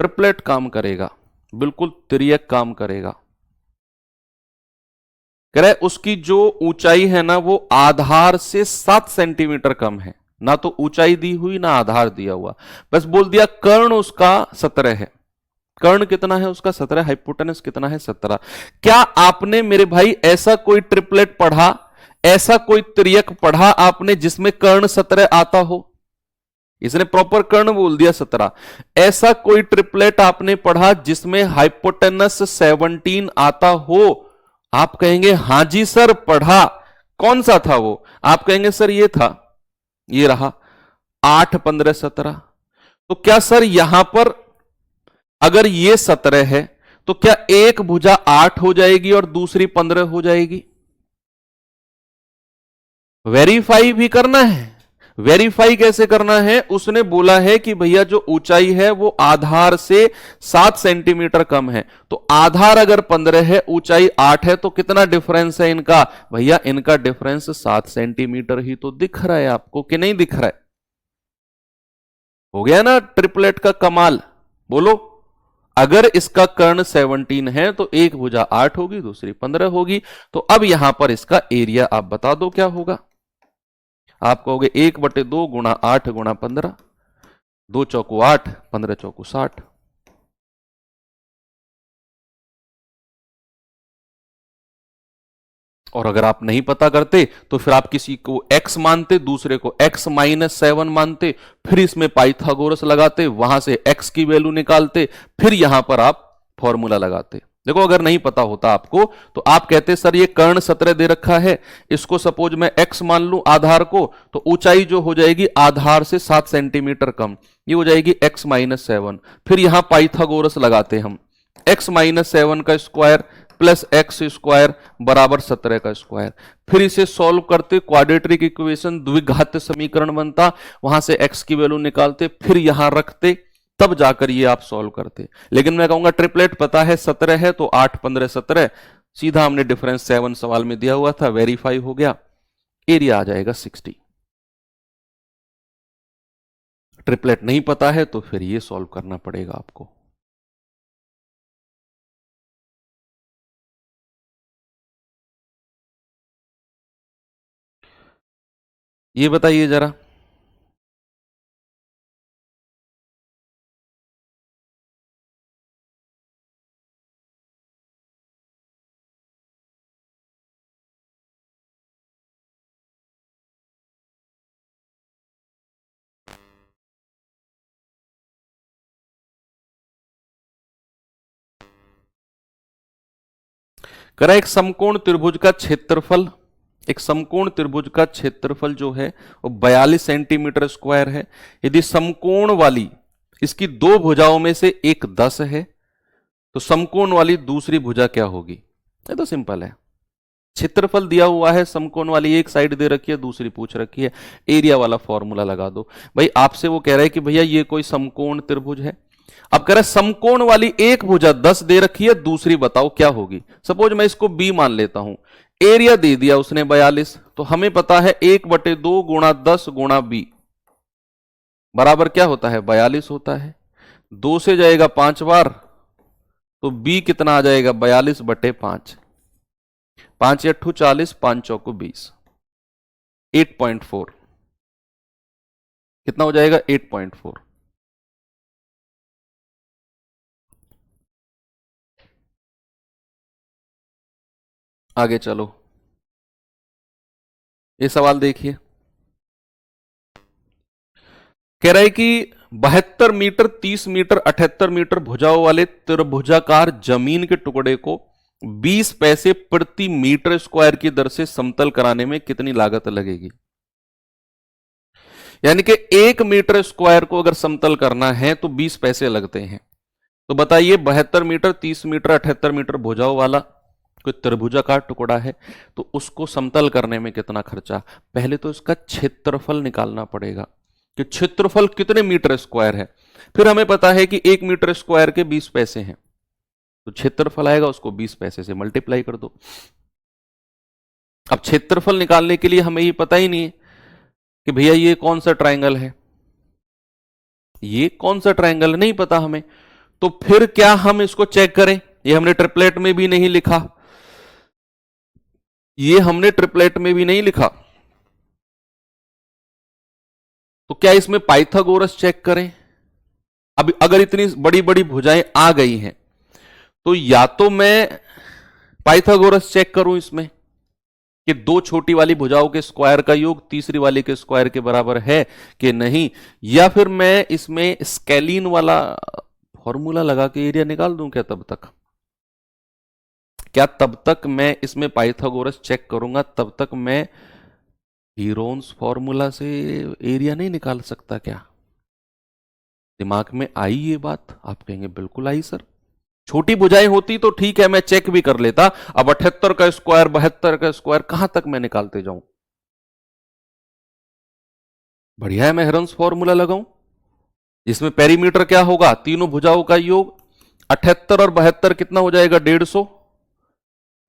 ट्रिपलेट काम करेगा, बिल्कुल तिर्यक काम करेगा। कह रहा है उसकी जो ऊंचाई है ना वो आधार से 7 सेंटीमीटर कम है, ना तो ऊंचाई दी हुई ना आधार दिया हुआ, बस बोल दिया कर्ण उसका 17 है। कर्ण कितना है उसका, 17। हाइपोटेनस कितना है, 17। क्या आपने मेरे भाई ऐसा कोई ट्रिपलेट पढ़ा, ऐसा कोई त्रियक पढ़ा आपने जिसमें कर्ण 17 आता हो? इसने प्रॉपर कर्ण बोल दिया 17। ऐसा कोई ट्रिपलेट आपने पढ़ा जिसमें हाइपोटेनस 17 आता हो? आप कहेंगे हां जी सर पढ़ा। कौन सा था वो? आप कहेंगे सर ये था, ये रहा 8 15 17। तो क्या सर यहां पर अगर ये 17 है तो क्या एक भुजा 8 हो जाएगी और दूसरी 15 हो जाएगी? वेरीफाई भी करना है। वेरीफाई कैसे करना है? उसने बोला है कि भैया जो ऊंचाई है वो आधार से 7 सेंटीमीटर कम है, तो आधार अगर 15 है, ऊंचाई 8 है, तो कितना डिफरेंस है इनका? भैया इनका डिफरेंस 7 सेंटीमीटर ही तो दिख रहा है आपको, कि नहीं दिख रहा है? हो गया ना ट्रिपलेट का कमाल। बोलो, अगर इसका कर्ण 17 है तो एक भुजा 8 होगी, दूसरी 15 होगी। तो अब यहां पर इसका एरिया आप बता दो क्या होगा। आप कहोगे 1/2 गुणा 8 गुणा 15, 2 चौकू 8, 15 चौकू 60। और अगर आप नहीं पता करते तो फिर आप किसी को x मानते, दूसरे को x-7 मानते, फिर इसमें पाइथागोरस लगाते, वहां से x की वैल्यू निकालते, फिर यहां पर आप फॉर्मूला लगाते। देखो अगर नहीं पता होता आपको तो आप कहते सर ये कर्ण 17 दे रखा है, इसको सपोज मैं x मान लूं आधार को, तो ऊंचाई जो हो जाएगी आधार से 7 सेंटीमीटर कम, ये हो जाएगी x-7। फिर यहां पाइथागोरस लगाते हम, x-7 का स्क्वायर प्लस एक्स स्क्वायर बराबर 17 का स्क्वायर। फिर इसे सॉल्व करते, क्वाड्रेटिक इक्वेशन द्विघात समीकरण बनता, वहां से x की वैल्यू निकालते, फिर यहां रखते, तब जाकर ये आप सॉल्व करते। लेकिन मैं कहूंगा ट्रिपलेट पता है 17 है तो 8 15 17, सीधा हमने डिफरेंस 7 सवाल में दिया हुआ था, वेरीफाई हो गया, एरिया आ जाएगा 60। ट्रिपलेट नहीं पता है तो फिर ये सॉल्व करना पड़ेगा आपको। ये बताइए जरा, करा एक समकोण त्रिभुज का क्षेत्रफल, एक समकोण त्रिभुज का क्षेत्रफल जो है वो 42 सेंटीमीटर स्क्वायर है। यदि समकोण वाली इसकी दो भुजाओं में से एक 10 है तो समकोण वाली दूसरी भुजा क्या होगी? ये तो सिंपल है। क्षेत्रफल दिया हुआ है, समकोण वाली एक साइड दे रखी है, दूसरी पूछ रखी है, एरिया वाला फॉर्मूला लगा दो। भाई आपसे वो कह रहा है कि भैया ये कोई समकोण त्रिभुज है। अब कह रहा है समकोण वाली एक भुजा 10 दे रखी है, दूसरी बताओ क्या होगी। सपोज मैं इसको बी मान लेता हूं, एरिया दे दिया उसने 42, तो हमें पता है 1/2 गुणा 10 गुणा बी बराबर क्या होता है? 42 होता है। 2 से जाएगा 5 बार तो बी कितना आ जाएगा? 42/5। 5 8 40, 5 चौको 20, 8.4 कितना हो जाएगा? 8.4। आगे चलो, ये सवाल देखिए। कह रहा है कि 72 मीटर, 30 मीटर, 78 मीटर भुजाओं वाले त्रिभुजाकार जमीन के टुकड़े को 20 पैसे प्रति मीटर स्क्वायर की दर से समतल कराने में कितनी लागत लगेगी? यानी कि 1 मीटर स्क्वायर को अगर समतल करना है तो 20 पैसे लगते हैं। तो बताइए 72 मीटर, 30 मीटर, 78 मीटर भुजाओं वाला कोई त्रिभुजाकार टुकड़ा है तो उसको समतल करने में कितना खर्चा? पहले तो इसका क्षेत्रफल निकालना पड़ेगा कि क्षेत्रफल कितने मीटर स्क्वायर है। फिर हमें पता है कि 1 मीटर स्क्वायर के 20 पैसे हैं, तो क्षेत्रफल आएगा, उसको 20 पैसे से मल्टीप्लाई कर दो। अब क्षेत्रफल निकालने के लिए हमें ये पता ही नहीं है कि भैया ये कौन सा ट्रायंगल है, ये कौन सा ट्रायंगल, नहीं पता हमें। तो फिर क्या हम इसको चेक करें? ये हमने ट्रिपलेट में भी नहीं लिखा, ये हमने ट्रिपलेट में भी नहीं लिखा, तो क्या इसमें पाइथागोरस चेक करें? अब अगर इतनी बड़ी बड़ी भुजाएं आ गई हैं तो या तो मैं पाइथागोरस चेक करूं इसमें कि दो छोटी वाली भुजाओं के स्क्वायर का योग तीसरी वाली के स्क्वायर के बराबर है कि नहीं, या फिर मैं इसमें स्केलिन वाला फॉर्मूला लगा के एरिया निकाल दूं क्या? तब तक मैं इसमें पाइथागोरस चेक करूंगा, तब तक मैं हीरोन्स फॉर्मूला से एरिया नहीं निकाल सकता क्या? दिमाग में आई ये बात? आप कहेंगे बिल्कुल आई सर, छोटी भुजाएं होती तो ठीक है मैं चेक भी कर लेता, अब 78 का स्क्वायर 72 का स्क्वायर कहां तक मैं निकालते जाऊं? बढ़िया है मैं हीरोन्स फॉर्मूला लगाऊं, इसमें पेरीमीटर क्या होगा? तीनों भुजाओं का योग। 78 और 72 कितना हो जाएगा? 150,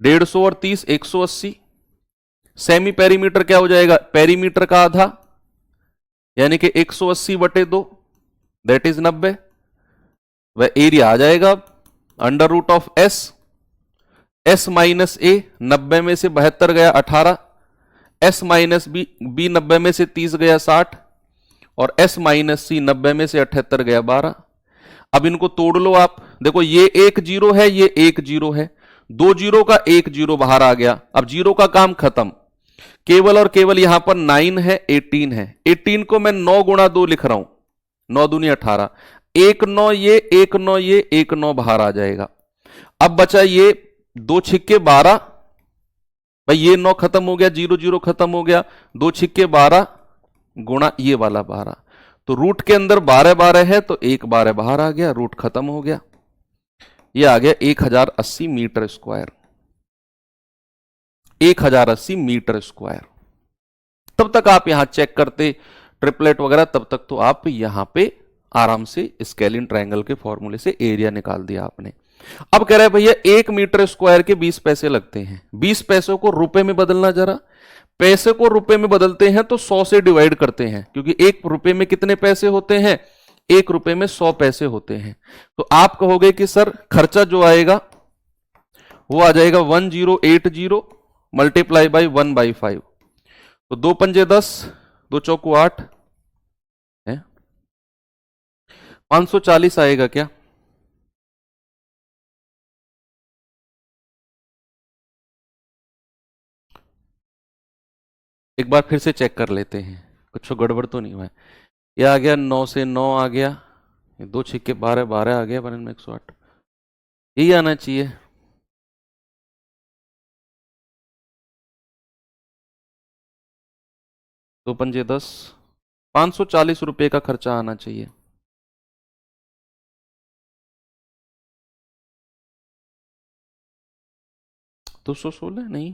150 और 30 180। सेमी पेरीमीटर क्या हो जाएगा? पेरीमीटर का आधा यानी कि 180/2 दैट इज 90। वह एरिया आ जाएगा √S, S माइनस ए, 90 में से 72 गया 18, S माइनस बी 90 में से 30 गया 60, और S माइनस सी 90 में से 78 गया 12। अब इनको तोड़ लो आप, देखो ये एक जीरो है, ये एक जीरो है, दो जीरो का एक जीरो बाहर आ गया। अब जीरो का काम खत्म, केवल और केवल यहां पर 9 है, 18 है। 18 को मैं 9 गुणा 2 लिख रहा हूं, 9 दूनी 18, 1 9 ये, 1 9 ये, 1 9 बाहर आ जाएगा। अब बचा ये 2 छिक्के 12, भाई ये 9 खत्म हो गया, 0 0 खत्म हो गया, 2 छिक्के 12 गुणा ये वाला 12, तो रूट के अंदर 12 12 है तो 1 12 बाहर आ गया, रूट खत्म हो गया। ये आ गया 1080 मीटर स्क्वायर, 1080 मीटर स्क्वायर। तब तक आप यहां चेक करते ट्रिपलेट वगैरह, तब तक तो आप यहां पे आराम से स्केलिन ट्रायंगल के फॉर्मूले से एरिया निकाल दिया आपने। अब कह रहे हैं भैया 1 मीटर स्क्वायर के 20 पैसे लगते हैं, 20 पैसों को रुपए में बदलना जरा। पैसे को रुपए में बदलते हैं तो 100 से डिवाइड करते हैं, क्योंकि 1 रुपए में कितने पैसे होते हैं, 1 रुपए में 100 पैसे होते हैं। तो आप कहोगे कि सर खर्चा जो आएगा वो आ जाएगा 1080 मल्टीप्लाई बाई 1/5। तो 2 पंजे 10, 2 चौको 8 है, 540 आएगा क्या? एक बार फिर से चेक कर लेते हैं, कुछ गड़बड़ तो नहीं हुआ है। ये आ गया 9 से 9 आ गया, 2 छिक्के 12, 12 आ गया, 12 में 108, यही आना चाहिए। दो पंजे 10, 540 रुपए का खर्चा आना चाहिए। तो 216 नहीं,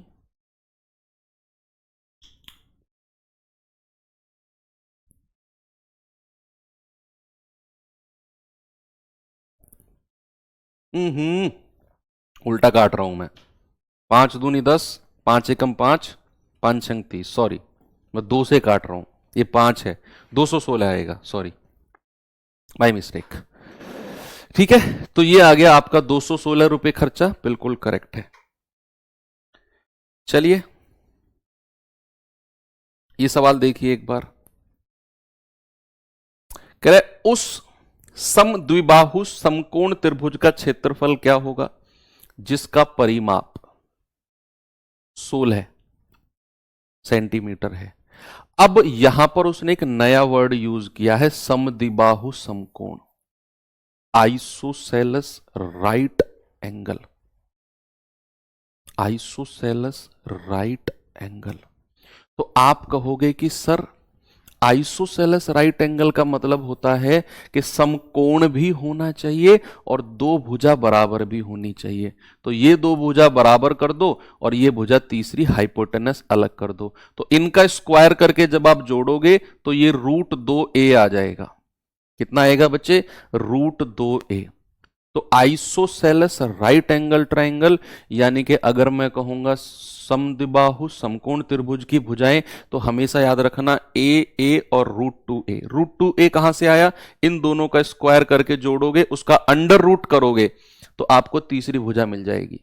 उल्टा काट रहा हूं मैं। 5 दूनी 10, 5 एकम 5, 5 छंग 30, सॉरी मैं 2 से काट रहा हूं, ये 5 है, 216 आएगा, सॉरी बाय मिस्टेक। ठीक है, तो ये आ गया आपका 216 रुपए खर्चा, बिल्कुल करेक्ट है। चलिए ये सवाल देखिए एक बार, कह रहे उस समद्विबाहु समकोण त्रिभुज का क्षेत्रफल क्या होगा जिसका परिमाप 16 सेंटीमीटर है। अब यहां पर उसने एक नया वर्ड यूज किया है, समद्विबाहु समकोण, isosceles right angle, isosceles right angle. तो आप कहोगे कि सर आइसोसेलस राइट एंगल का मतलब होता है कि समकोण भी होना चाहिए और 2 भुजा बराबर भी होनी चाहिए। तो ये 2 भुजा बराबर कर दो और ये भुजा तीसरी हाइपोटेनस अलग कर दो, तो इनका स्क्वायर करके जब आप जोड़ोगे तो ये √2a आ जाएगा। कितना आएगा बच्चे? √2a। तो आइसोसेलस राइट एंगल ट्रायंगल, यानी कि अगर मैं कहूंगा समद्विबाहु समकोण त्रिभुज की भुजाएं, तो हमेशा याद रखना a और √2a। √2a कहां से आया? इन दोनों का स्क्वायर करके जोड़ोगे, उसका अंडर रूट करोगे तो आपको तीसरी भुजा मिल जाएगी।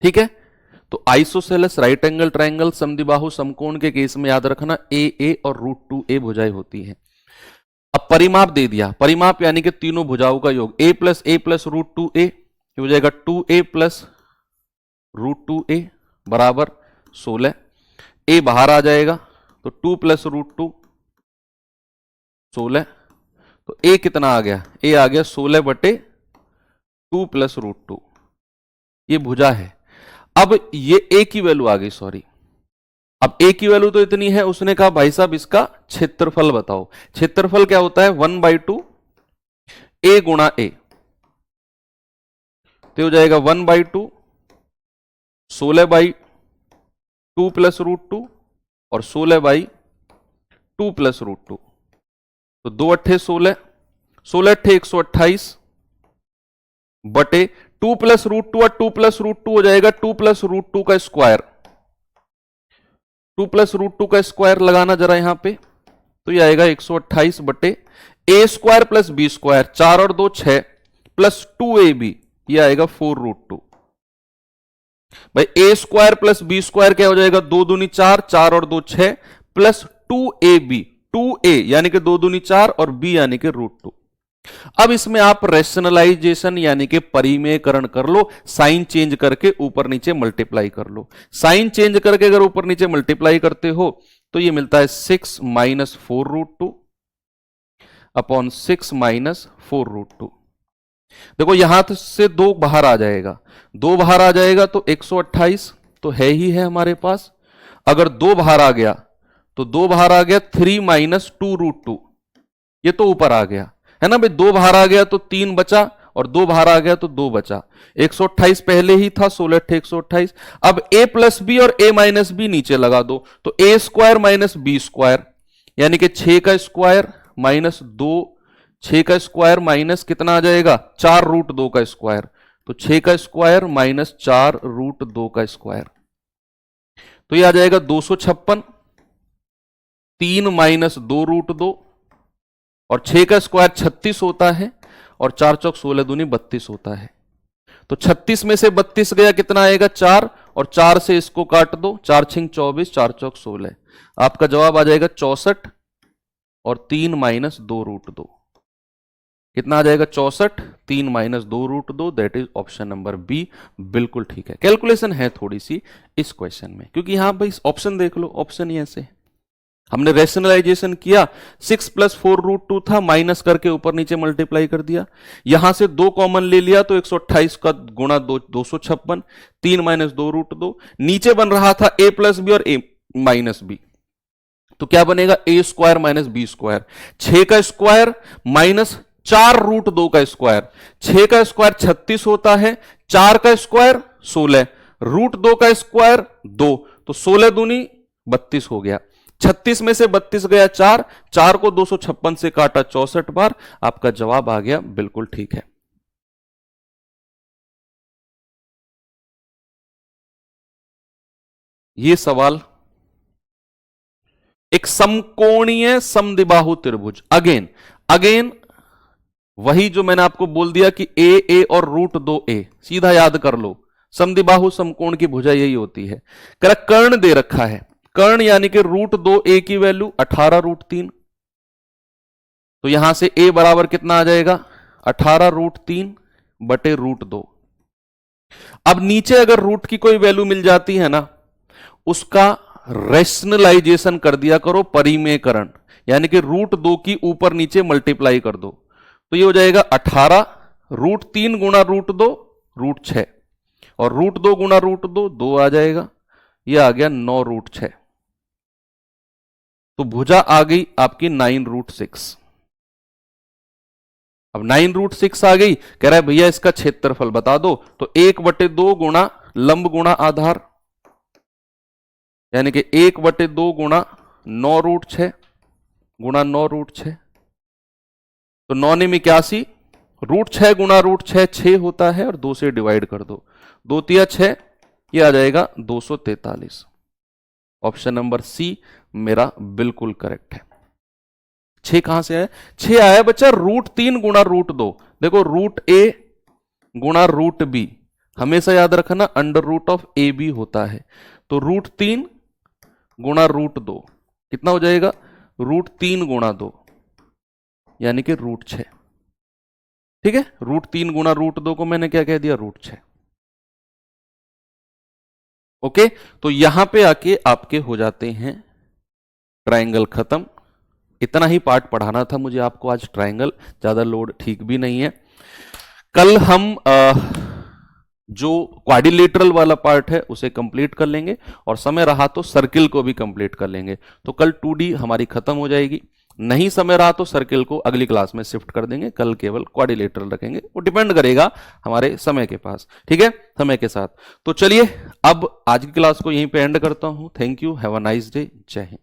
ठीक है, तो आइसोसेलस राइट एंगल ट्रायंगल समद्विबाहु समकोण के केस में याद रखना a और √2a भुजाएं होती हैं। अब परिमाप दे दिया, परिमाप यानी कि तीनों भुजाओं का योग, a प्लस √2a हो जाएगा 2a प्लस √2a बराबर 16। a बाहर आ जाएगा तो 2 प्लस √2 16। तो a कितना आ गया? a आ गया 16/2 प्लस √2, ये भुजा है। अब ये a की वैल्यू आ गई, सॉरी, अब a की वैल्यू तो इतनी है, उसने कहा भाई साहब इसका क्षेत्रफल बताओ। क्षेत्रफल क्या होता है? 1/2 a गुणा a, तो हो जाएगा 1/2 16/2 प्लस √2 और 16/2 प्लस √2, तो 2 अट्ठे 16, 16 अट्ठे 128 बटे 2 प्लस √2 और 2 प्लस √2 हो जाएगा 2 प्लस √2 का स्क्वायर। 2 प्लस √2 का स्क्वायर लगाना जरा यहां पे, तो ये आएगा 128 बटे a square plus b square, 4 और 2 6 प्लस 2ab, ये आएगा 4√2। भाई a square plus b square क्या हो जाएगा? 2 दूनी 4, 4 और 2 6 प्लस 2ab, 2a यानी कि 2 दूनी 4 और b यानी कि √2। अब इसमें आप रैशनलाइजेशन यानी कि परिमेयकरण कर लो, साइन चेंज करके ऊपर नीचे मल्टीप्लाई कर लो। साइन चेंज करके अगर ऊपर नीचे मल्टीप्लाई करते हो तो ये मिलता है 6 माइनस 4√2 अपॉन 6 माइनस 4√2। देखो यहां से 2 बाहर आ जाएगा, 2 बाहर आ जाएगा तो 128 तो है ही है हमारे पास। अगर 2 बाहर आ गया तो 2 बाहर आ गया 3 माइनस 2√2, ये तो ऊपर आ गया है ना भाई। 2 बाहर आ गया तो 3 बचा और 2 बाहर आ गया तो 2 बचा। 128 पहले ही था, 16 अट्ठे 128। अब a प्लस बी और a माइनस बी नीचे लगा दो, तो a square minus B square यानी कि 6 का स्क्वायर माइनस 2, 6 का स्क्वायर माइनस कितना आ जाएगा? 4√2 का स्क्वायर, तो 6 का स्क्वायर माइनस 4√2 का स्क्वायर। तो ये आ जाएगा 256, 3 माइनस 2√2, और 6 का स्क्वायर 36 होता है, और 4 चौक 16 दूनी 32 होता है। तो 36 में से 32 गया, कितना आएगा 4, और 4 से इसको काट दो, 4 छिंग 24, 4 चौक 16। आपका जवाब आ जाएगा 64, और 3 माइनस 2√2, कितना आ जाएगा 64, 3 minus 2√2, that is option number B, बिल्कुल ठीक है। कैलकुलेशन है थोड़ी सी इस क्वेश्चन में, क्योंकि यहां भाई ऑप्शन देख लो, ऑप्शन ही ऐसे हमने रैशनलाइजेशन किया, 6 + 4√2 था, माइनस करके ऊपर नीचे मल्टीप्लाई कर दिया, यहां से 2 कॉमन ले लिया तो 128 का गुणा 256, 3 माइनस 2√2, नीचे बन रहा था a + b और a - b, तो क्या बनेगा a² माइनस b², 6 का स्क्वायर माइनस 4√2 का स्क्वायर, 6 का स्क्वायर 36 होता है, 4 का स्क्वायर 16, √2 का स्क्वायर 2, तो 16 दूनी 32 हो गया। 36 में से 32 गया 4, 4 को 256 से काटा 64 बार, आपका जवाब आ गया बिल्कुल ठीक है। ये सवाल एक समकोणीय समद्विबाहु त्रिभुज, अगेन वही जो मैंने आपको बोल दिया कि a और √2a, सीधा याद कर लो, समद्विबाहु समकोण की भुजा यही होती है। कर्ण दे रखा है, कर्ण यानी कि √2a की वैल्यू 18√3, तो यहां से a बराबर कितना आ जाएगा 18√3 बटे √2। अब नीचे अगर रूट की कोई वैल्यू मिल जाती है ना, उसका रैशनलाइजेशन कर दिया करो, परिमेयकरण, यानी कि √2 की ऊपर नीचे मल्टीप्लाई कर दो, तो ये हो जाएगा 18, √3 गुणा √2 √6, और √2 गुणा √2 2 आ जाएगा, ये आ गया 9√6। तो भुजा आ गई आपकी 9√6। अब 9√6 आ गई, कह रहा है भैया इसका क्षेत्रफल बता दो, तो 1/2 गुणा लंब गुणा आधार, यानी कि 1/2 गुणा 9√6 गुणा 9√6, तो 9 में 81, √6 गुणा √6 6 होता है, और 2 से डिवाइड कर दो, 2 तिया 6, ये आ जाएगा 243। ऑप्शन नंबर सी मेरा बिल्कुल करेक्ट है। 6 कहां से आया, 6 आया बच्चा √3 गुणा √2, देखो √a गुणा √b, हमेशा याद रखना √a b होता है, तो √3 गुणा √2 कितना हो जाएगा, √3 गुणा 2, यानी कि √6, ठीक है। √3 गुणा √2 को मैंने क्या कह दिया, √6। ओके, तो यहां पे आके आपके हो जाते हैं ट्रायंगल खत्म। इतना ही पार्ट पढ़ाना था मुझे आपको आज, ट्रायंगल, ज्यादा लोड ठीक भी नहीं है। कल हम जो क्वाड्रिलेटरल वाला पार्ट है उसे कंप्लीट कर लेंगे, और समय रहा तो सर्किल को भी कंप्लीट कर लेंगे, तो कल 2D हमारी खत्म हो जाएगी। नहीं समय रहा तो सर्किल को अगली क्लास में शिफ्ट कर देंगे, कल केवल क्वाड्रिलेटरल रखेंगे, वो डिपेंड करेगा हमारे समय के पास, ठीक है, समय के साथ। तो चलिए अब आज की क्लास को यहीं पे एंड करता हूं। Thank you, have a nice day, जय हिंद।